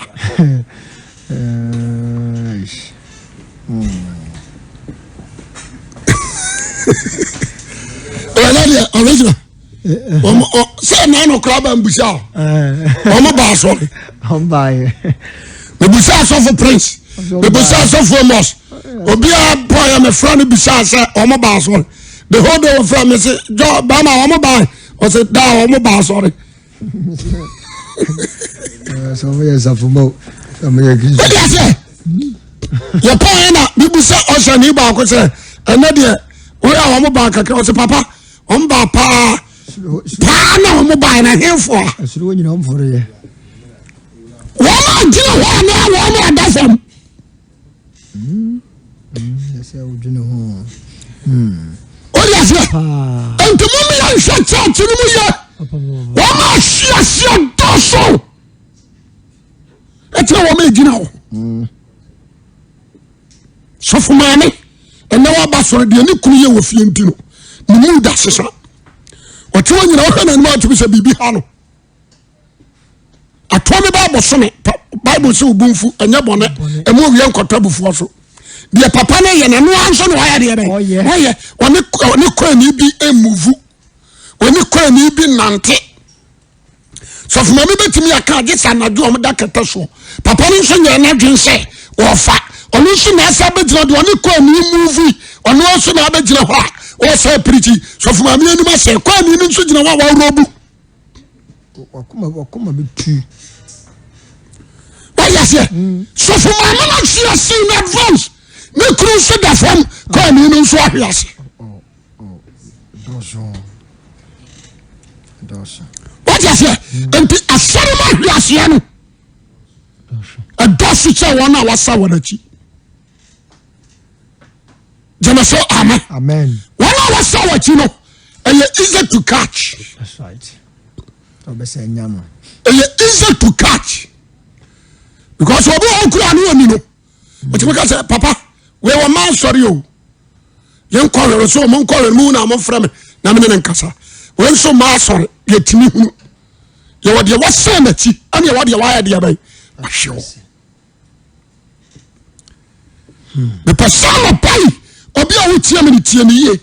Original. Say na no club and busa. Omo ba so. Ombaye. Me busa so for prince. Me busa so for mos. Obi a boy me friend busa say omo ba so. The whole day from me say jo ba ma omo ba. O say da omo ba so. So we is for mo. What you say? Your point na me busa o say ni ba ko say ena de we a omo ba kakra o say papa omo ba pa. Pa na omo ba na hemfo. Asuru nyina omforo ye. Wọ́n jí wọ́n ní àwọn ọmọ ẹ̀dá fẹ́m. Ẹsẹ̀ ojú ni hàn. Ó yẹ fẹ́. Ntoma mi yà nhwẹ́ church ni mu yẹ. Wọ́n máa ṣí àṣì ọ̀dọ́sọ̀. Ẹ tí wọ́n máa gyina hɔ. Sọfún maame ẹ̀nà wọ́n bá sọ̀rọ̀ diẹ ní kunu yẹ wọ fie ntino. Ní mu da sísá. Ọ̀tí wọ́n nyina ọ̀hẹ́ nàní máa tún sẹ bìbí ha no. Atome Bible so me Bible so bunfu enya bone emu owie nkota bufu so de papa na ye na no anso no waya de be oye oni ko ni bi emuvu oni ko ni bi nante so fuma me betimi aka je sanadu o da kata so papa ni so nya na dwen se wo fa oni so na asa begira de oni ko ni muvu oni so na begira ho a o se preach so fuma me ni ma se ko ni ni so gina wa robu wakuma bitu. Why you say? So for my man, I see in advance. me kuru so da fam ko ni no so ahwiase what you say enti asare ma ahwiase no adosu che wona wasa wonachi Jamaso amen. Amen. When I was so what you know, and you're easy to catch. That's right. And you're easy to catch. Because we all could know. But you can say, Papa, we were man sorry you. Young caller, so mon call moon, I'm on from Namin and Casa. When so ma sorry, yet me. You were the what's saying that and you what you wired the way. Sure. The person of pay. Obi a wotia me tie me ye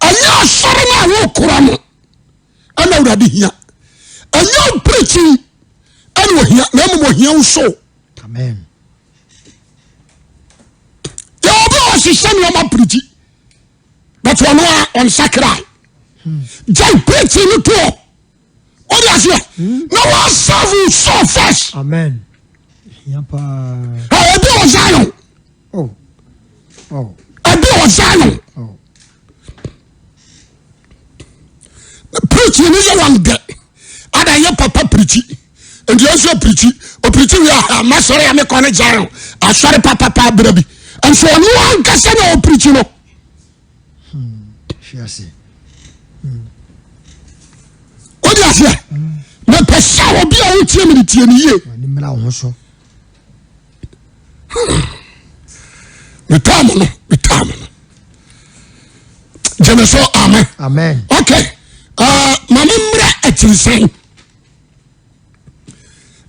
anya asore na wo kura no ana urade hia anya preaching ana wo hia na mo hia so amen ya obi o sise me ma preach but one on sakra jai preaching no to o dia se no one serve so first amen hia pa ha obi o Zion oh Abi o Zion. Preaching is one day. Ada ye papa preach. And you also preach. O preach we are masore am ko na Zion. Asore papa brabi. And so no one can say no preach no. Fiase. O dia se. Na pesa obi a wo tie me tie ni ye. Ni mra ho so. Return. Jemeso amen. Amen. Okay. Mamimra etinsen.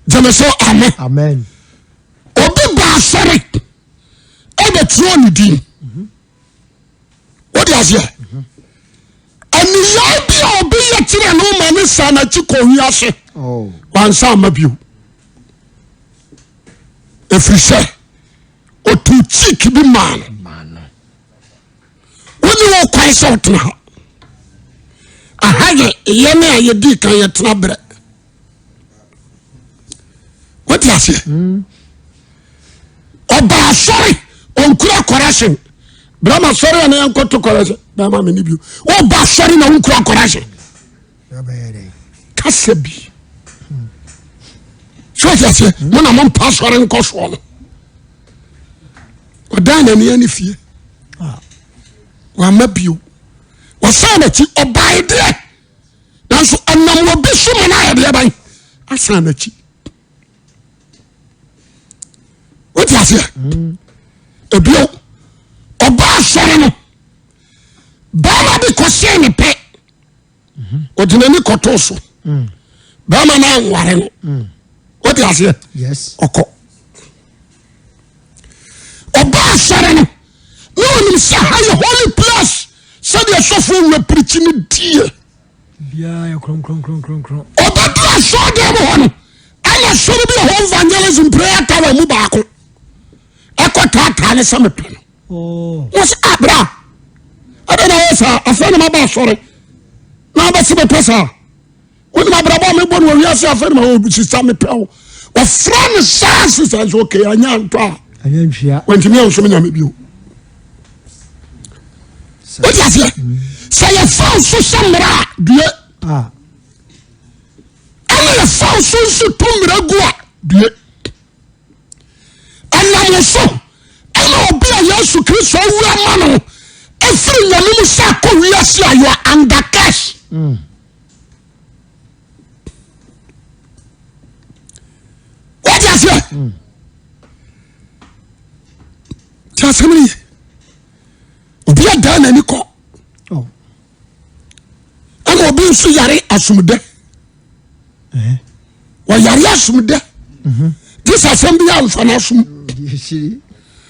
Jemeso amen. Amen. Obi ba sere. Ebe tro ni din. What is here? Ani ya bi obi ye tire no ma ni sana chi ko wiase. Oh. Wansa mabiu. Efrise. Otu chik bi man. When you walk quite out now, I had a yammer, you dick, and your trouble. What do you say? Oh, sorry, on crack correction. Brahma, sorry, and I am going to correction. Brahma, many of you. Oh, sorry, no crack correction. Cassabi. So, I say, when I'm on pass or in cost one. Or down any fear. Wamabiu wasana chi obaide nanso anam wo bisu me na yede ban asana chi what you say ebio oba sore no bama bi kose ne pe odinani kotoso bama na nware no what you say yes oko oba sore no no ni say high holy place said you suffer we preaching dear bia kron obadu so dem ho no ana so be ho evangelism prayer tower mu baako ekotata ne samepe oh was abra adana wasa afena ma ba sore na ba se be pesa woni ma bra ba me bo no wiase afena ma obi sisa me pe o friend sans says okay anya ntwa anya ntwa wentimi o so me nya me bio. What is it? Say a false samra, dear. Ah. And a false tumra gua, dear. And I was so. And I'll be a Yesu Christ over mano. Every young sako, yes, you are under cash. What is it? Just how many? Obi adan ani ko oh ana obi nso yare asumde wa yare asumde this assembly am fana sum shiri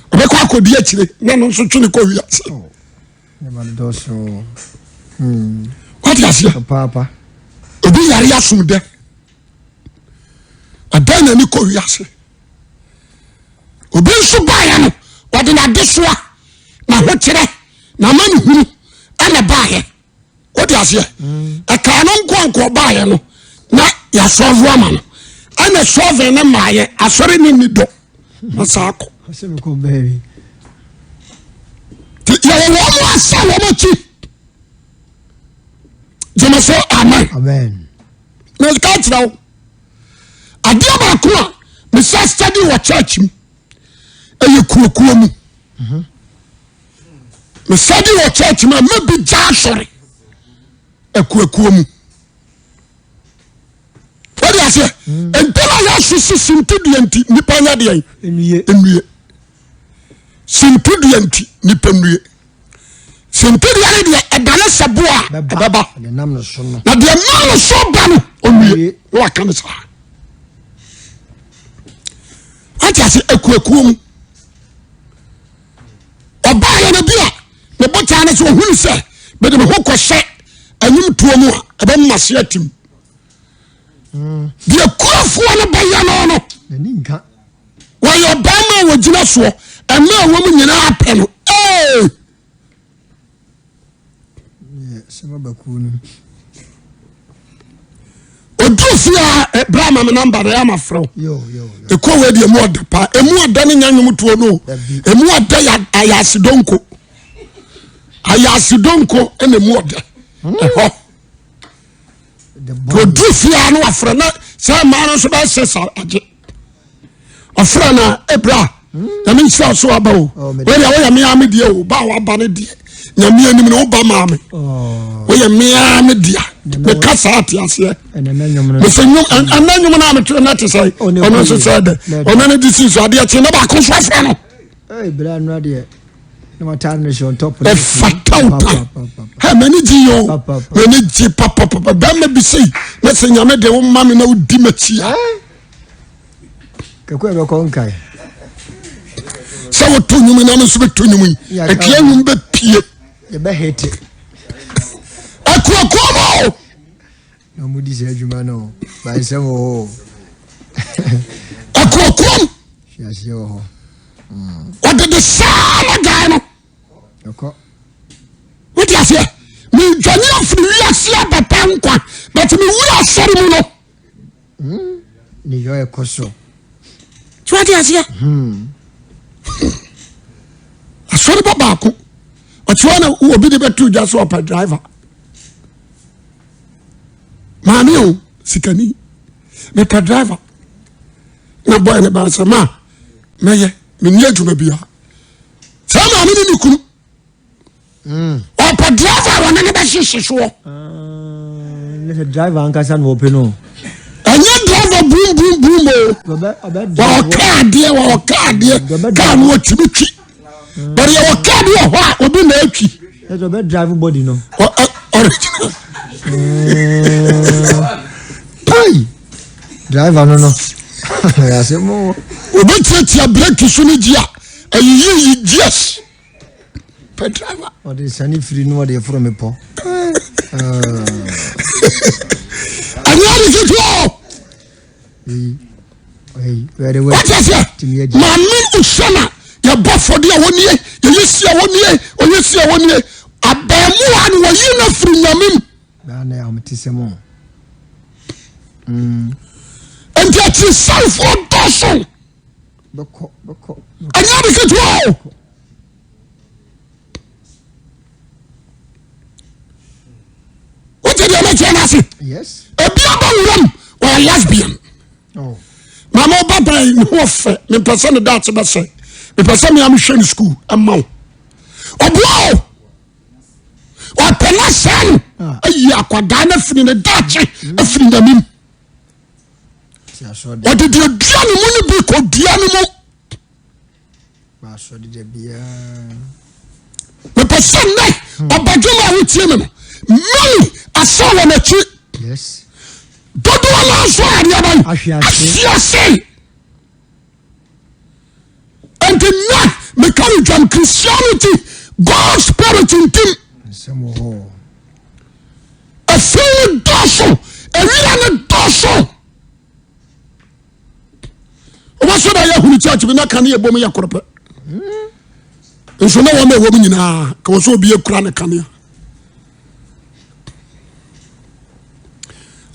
obi ko akodi akire na no nso twene ko wi ase ne man do so what you say papa obi yare asumde adan ani ko wi ase obi nso ba ya no wode na desoa na ho kire na mani huru ana baaye o di ase e ka no nko baaye no na ya sovu ama no ana sovu na maaye asore ni do masako ase me ko baby mo asa wo mo chi jema so amen na ka trawo adia ba ko a me sa study wo church mi eye kuokuo mu me study wo church ma bi ja sori ekuokuo mu what you say entela ya susu sintudianti nipa nya de enwie sintudianti nipa nwie sintudiare de edale seboa baba na de nam no so ba no onwie wa kan sa ati ase ekuokuo mu oba ya na bia me bota na so hunu se be de me hokose anyum tuo mu a ebe mmase atim de kurafo na baya no no ani nka wa yo ba ma wo gina so ema wo mu nyina apɛ no sema bakunu odufia Abraham am number ya mafro yo e ko we de mu oda pa emu oda ne nyanyum tuo no emu oda ya ayasidonko ene mu oda ho odufia no afro na say ma no so ba sesa age afro na Abraham na me nsa so aba o we ya me am die o ba wa ba ne die nyame anim no ba ma me we ya me am dia me kasa ati ase me senyo ananyum na me tro na te sai ono so said ono ne disease ade ati na ba ko so afra no bra no ade no matter no show on top of fatauta ha mani ji yo mani ji papa ba me bi sei na se nyame de wo ma me na udi machi kako be ko nkai sa wo to nyum na me so be to nyum e kia nyum be pie ye be hate akuakomo no mudi se adwuma no ba se wo akuakom ya se wo what did the same guy no yoko what you say me dwani afri wi ase abata nkwa but me wi asori mu no ni yo e koso what you say asori baba ko otuana obi de betu ja so opa driver mami o sikani me pa driver na boy ne ba sama meye me ni aduma bia sama ni kunu opa driver wona ne ba shishe so le driver ankasa no open no anya driver boom o wa okade ka no otimi but you okade ho a obi na atwi e do be drive body no original pai driver no ya se mo obi tiatia brake so ni gia ayi yes per driver o de sani free no de from me po anya ni to very well what is it mami usana ya bofodi a wonie ya yesi a wonie abemu an wo yina firi nyamim na ya mtise mo and that is self for person boko anya ni to what did you make yes ebi abawuram or lesbian oh mama baba no fe me person that be say me person me am hwe school amaw obo o pela san ayi akwada na firi ne dache afiri nyamim o de dia no mu ni bi ko dia no mu ba so de bia me person ne obadwuma wo tie me no asawo na chi yes dodo ala so ariaban asiase and not mechanical Christianity God's spirit in him samo a feeling doso a real doso o so da ya huru church bi na kan ye bom ya korope nso na wo me wo nyina ka wo so obi ekura ne kan ya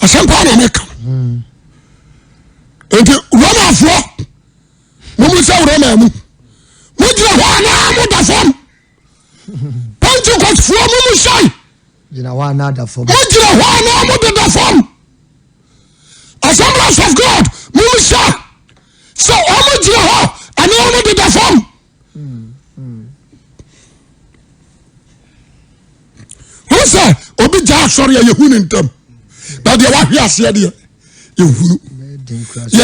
asempa na meka enti Roma afro mo mu sa Roma mu mo jira ho na mo da fam Pentecost for Mumusai. You know, one other for the form. Assemblies of God, Musa. So, and all did the form. Who said, Obi Jack, sorry, you wouldn't them. But the one here said, you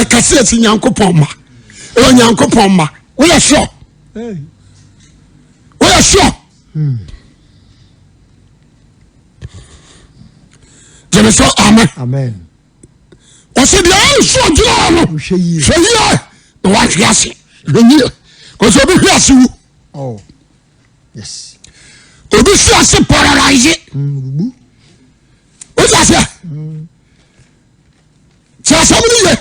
cassette in Yanko Pomma. Oh, Yanko Pomma. We are sure. We are sure. Jerusalem, amen. Amen. I said, the answer, John. Say, the wife, yes. Because Obi hears you. Oh, yes. Obi hears you paralyze it. What's that? Say somebody here.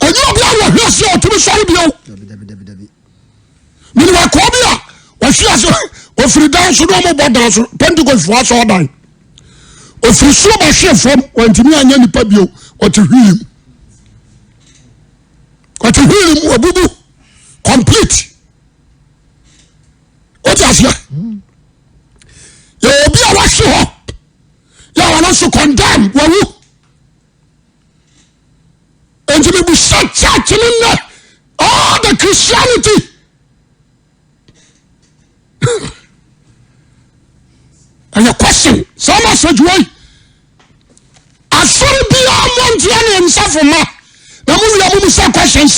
And you are hears you to be sorry. Meanwhile, Cobia, or she has a free dance, no more dance, Pentecost for us all day. If you saw my chef from when to me and any pabio or to him. Or to him, or boo boo. Complete. What is here? You will be a wash up. You are also condemned. And to be shut church in there. All the Christianity. And your question, so much such way. I should be all Montiani and Safuma. The movie of some questions.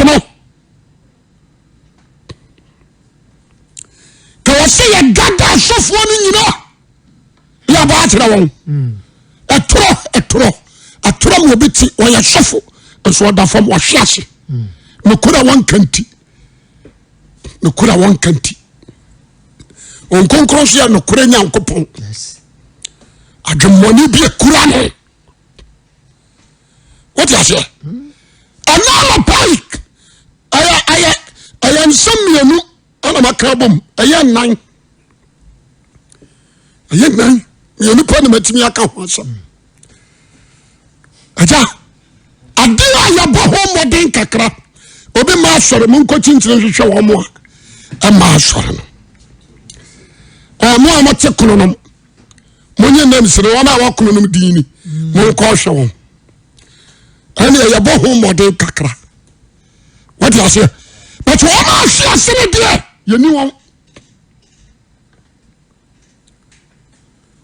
Can I say a goddamn soft one, you know? You about a tro will be when you shuffle. And so that from was shashi. No could have one canty. No could have one canty. On conclusion, no Korean coupon. Yes. I don't want to be a Kurano. What is it? Another pike. I am some you I'm a carbon. A young nine. A young nine. You look on me. I can't answer. Aja. I do I have a home or drink a crap. Obi master, moon coaching to show more. A master. Mo amate kononom monye nam sire wona wa kononom dini mo ko hwe ani ya bo ho mode kakra what you say but what ma hwe asene de ye ni won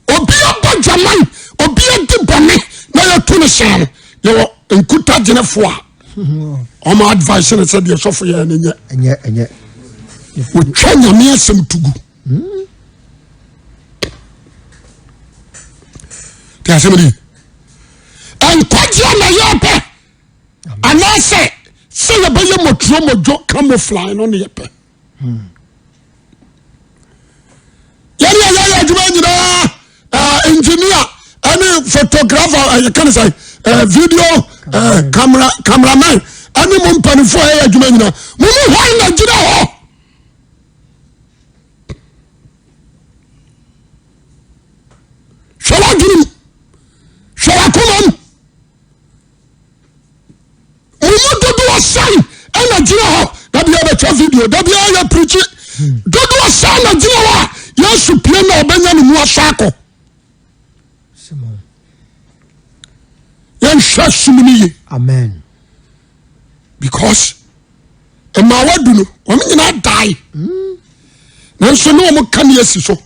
obi abo jaman obi adi bone na ya to ne shan ye enkuta genefo a o ma advice ne said ye sofo ye enye wo twanya me asem tugu Somebody and Quadia Mayape and I say about your motromo camouflage on the epe. Engineer, any photographer, you can say video cameraman, any mumpany for a jumena. Mumu why not? Shall I give him? Shall I come on? We want to do a sign and a general that we have a video that we are preaching. Do a sign and general. Yes, you play no Benjamin Mwasako. Yan Shashimini. Amen. Because a Mawaduno, women not die. Nanso no mo kan yesi so.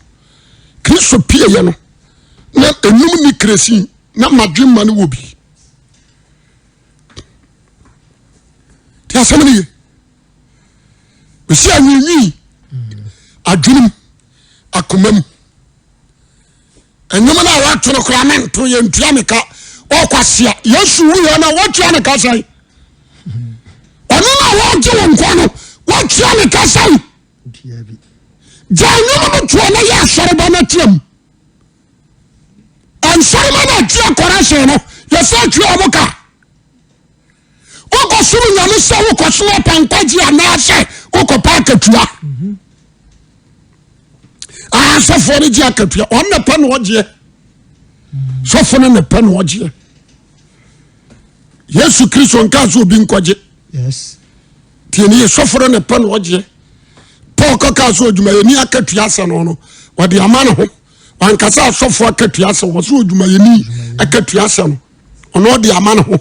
Kristo pie ye no. Na enum ni kresi. Na madwemma ne wobi ti asemni we see anyi adwunim akomam enum na wato no kra mento ye ntua meka o kwasia yesu wu ye na watua ne ka sai onu na waje won kwa no watua ne ka sai janum no tuo na ya sore ba na tiam and Simon and Tia Corration, you said you are Moka. Oko Suru Yamusa, Oko Swap and Kwaji and Nasa, Oko Pakatua. I answer for the jacket on the pen watch ye. Soften in the pen watch ye. Yes, you Christian Kazu being Kwaji. Yes. Tini suffer on the pen watch ye. Poka Kazu, you may near Katiasa no. wadi amane ho wankasa asofo akatua se wo so odwuma yeni akatua se no ono di amane ho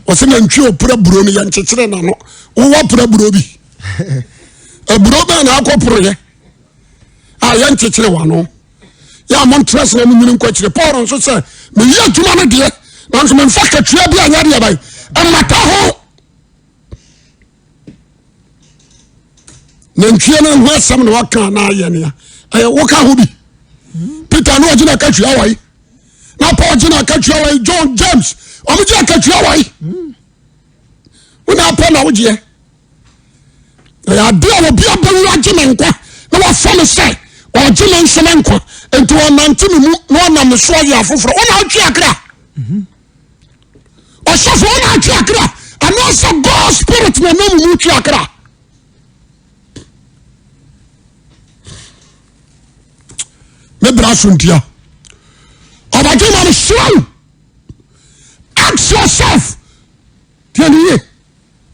wo se na ntwe opura buro no ye nkyekere na no wo opura buro bi e buro ba na akopro ye a ye nkyekere wa no ya mon tres na mu nko kire Paul nso se me ye adwuma no de na nso me mfa katua bi anya de bai amata ho nantwie na ho asam na waka na aye ne ya wo ka ho bi Peter no agina katua wai na Paul agina katua wai John James omo gina katua wai una pa na wo je ya de wo bia bawu agina nkwa na wa fa me sai o gina nsema nkwa enti wo nante mu no na me so ya foforo ona atwe akra o so fo ona atwe akra and also God spirit na mu atwe akra me brasuntia obadwe na show ask yourself tianiye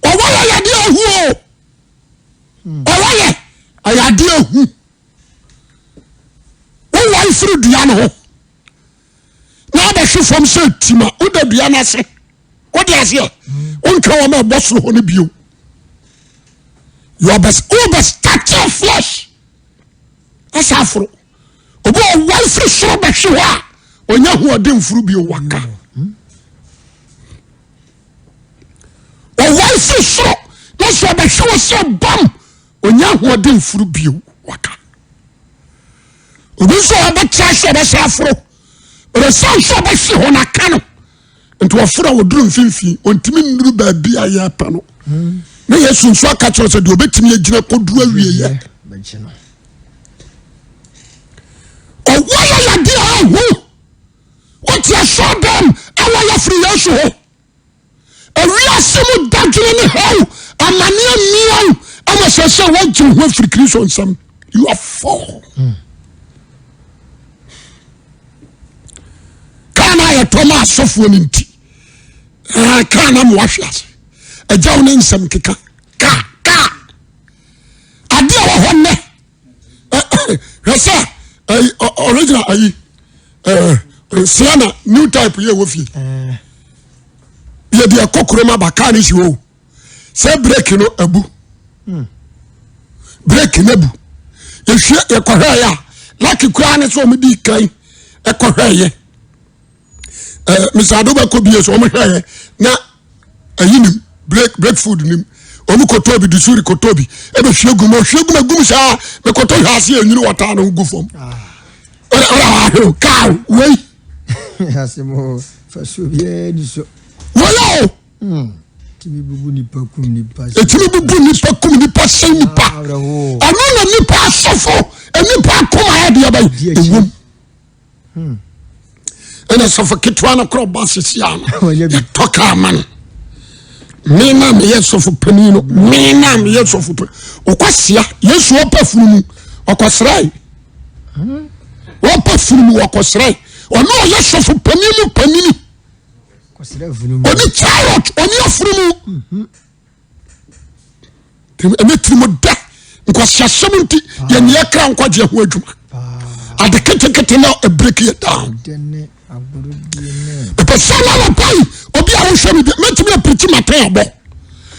owaya ya de ahu owaya ayade ahu why through duano ho na ba hwe fom se tima o da duano ase o de ase on ka wa ma boss ho ne bio your best touch flesh asafro obo why through so ba hwe wa onya ho de mfuru bio waka o why through so na so ba hwe so bam onya ho de mfuru bio waka obi so abacha so ba safro resanso ba hwe ho na kano nti wofura woduru mfimfi ontimi nduru ba bia ya pa no na yesu nso aka kyo se de obetimi agina kodu awie ye owaya ya de ahu what you saw them awaya free yesu ho awie asimu dadwene ne ho amane mian ama sese wagye ho free Christian sam you are fall kana ya Thomas sofo ni nti kana mo ahwiase ajaw ne nsam keka ka ade wa honne rasa original ayi siana new type ye wo fi ye dia kokoro ma baka ni si wo se break no abu break na bu ye hwe ye kohwe ya laki kura ne so me di kan e kohwe ye Mr. Adoba Kobi so mo hwe na ayinim break food nim omu kotobi disuri kotobi e be hwegum gum sa me kotobi hase anyini wata na gu fom ora ka wey asemo faso bie ni so wala timi bubu ni pakum ni pas etimi bubu ni pakum ni pas ni pa ono na ni pa sofo eni pa koma ya dia bai ewum ena sofo kitwa na kro basisi ana toka man mina me yesofu panino mina me yesofu okwasia yesu opafunu mu okosrai opafunu mu okosrai ono yesofu panini kosrai funu mu oni child oni afunu mu emetrimo da nkwasia semunti ye ne yakra nkwaje ho adwuma adekete na a break it down the person na pai obi a wo hwe me metimi apiti maten abo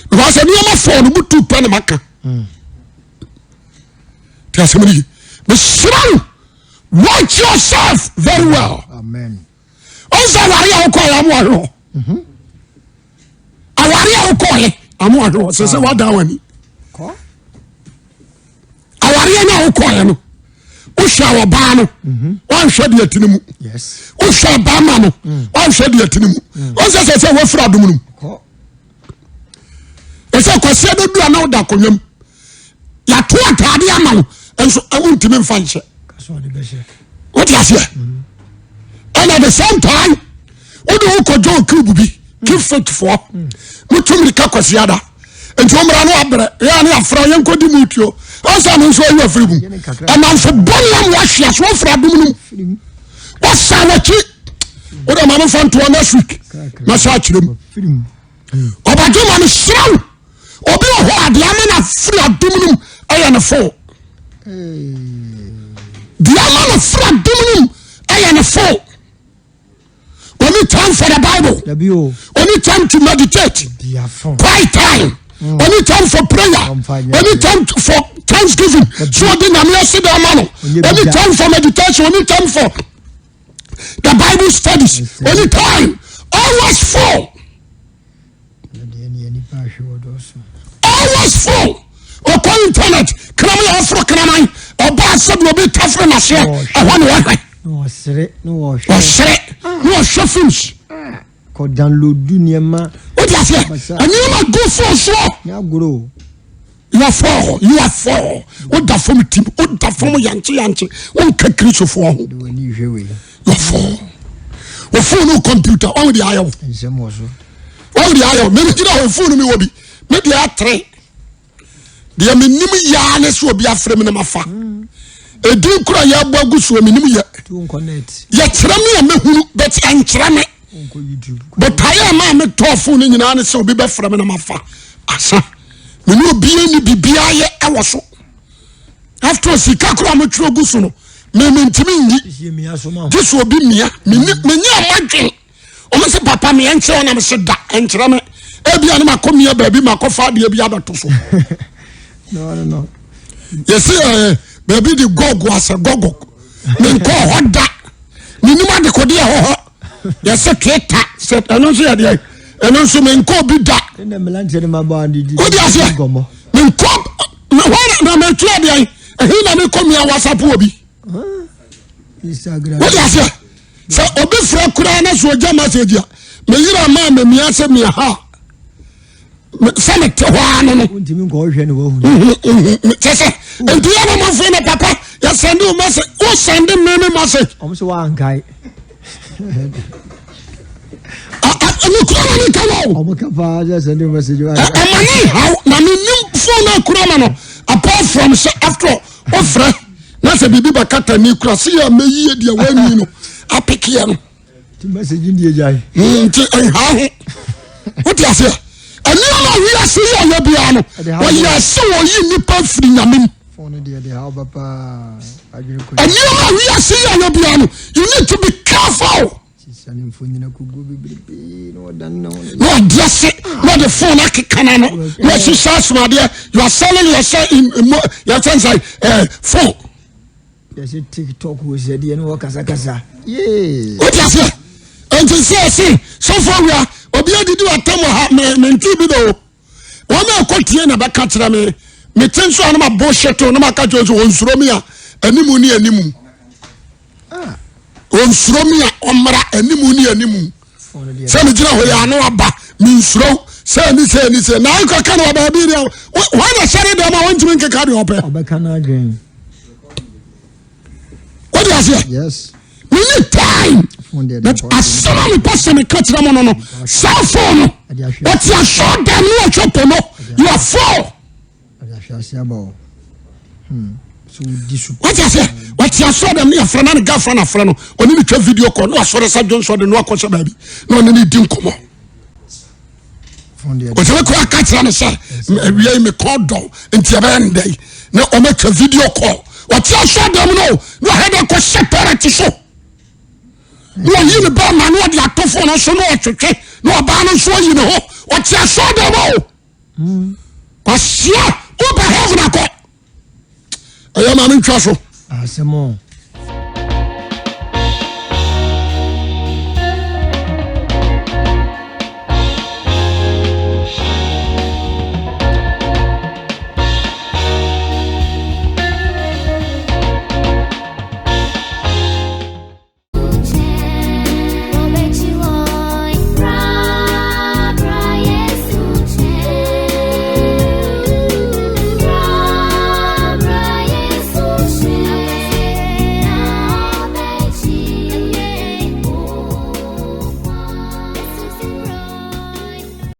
because any ma phone mutu pen maka tiasemri be shrine watch yourself very well amen onza wari a ko ya mo ahwo awari a ko ye amo ahwo se wada wani ko awari na ko ye no usha oba no wan hwe de atinimu yes usha ba ma no wan hwe de atinimu onza se wo fra dum no ko ese kwase do dua na oda konwam ya to atade ama enso awuntimi mfa nche kaso de be she what you say and at the same time odo ko jo kubu bi kifet for mutumri ka kwase ada enti omra no abre ya ne afra yenko di mutio onsa no so ayu afribu and for bonam wa hia so fra dum num wasa wachi odo ma no fanto next week na sa kirem obadwo ma no sraw obi ho ade amana fra dum num aya na fo diama na fra domum ayane full. Only time for the Bible. Only time to meditate. Quiet time. Only time for prayer. Only time for thanksgiving. So only time for meditation. Only time for the Bible studies. Only time. Always full. Always full. Upon internet, Kramay Afro Kramay, or Bassad will be tough and a share. I want to no, shuffles. Could download Dunyama. What is it? And you might go for sure. Now grow. You are four. You are four. What the form team? What the form Yanchi? One can create for. You are four. Or phone no computer. All the aisle. And some also. All the aisle. Maybe you know phone me will be. Maybe I three. The minimum yarness will be a frame in my fa. A deal cry ya bogus will minimum yet. Yet, but I'm trying. But I am a tall phone in an answer will be better from my fa. Asa, we will be any BBI. I was so. After Sikakura Metrogusuno, this will be me. Me, almost papa me and so on. I'm said that and Trame. Ebianima come here, baby, my coffee, the other two. No. You see, baby, the gog was a gogo. Me call what that. Minima de Kodia. Yes, a cater said, I don't see a day. And also, men call be that. In the Melanche in my body. Good as yet. Men call. Why not try the and he never come here was a poor bee. What is it? So, Obi Frakurana, so Jamasadia. May you a man, me answer me a ha. Senator one. And the other one friend, Papa, yes, send you message. Oh, send him many message. I'm so one guy. Apart from after offer, not a baby bacata, Nicosia, may ye dear when you know. I pick him to message in the eye. What is it? And you we are seeing your piano. Well, you are so you nipple free. I mean, and you we are seeing your piano. You need to be careful. No, just it. Not the phone. I can't. No, she says, my dear, you are selling yourself in your things like phone. Yes, it TikTok was the end of Casa. Yeah. What is it? And to say, so far we are. Obia did a time me ntibido. One na kwoti na baka kira me. Me tenso na ma bullshit no ma ka jojo onsuro me a animu ni animu. Ah. Onsuro me a omra animu ni animu. Se me gira ho ya no aba me nsuro. Se ni na ko ka na ba bi ria. Why na share dem a won timi nkeka de ope. Obeka na adwen. What do you say? Yes. We need time. But as soon as we pass the catch them on cell phone, but you are short them no chop no. You are full. What you say? What you saw them near friend and girlfriend and friend. Only the video call. No, I saw the subject so the no question baby. No, need dim come on. But you go catch them and say, we me call down into the day. No, I make a video call. What you saw them no had a question parent show. No, you the bad man, what you are tough on us, no, no, abandon so you know what you saw them all. But yeah, over heaven I got. I am in trouble. Simon.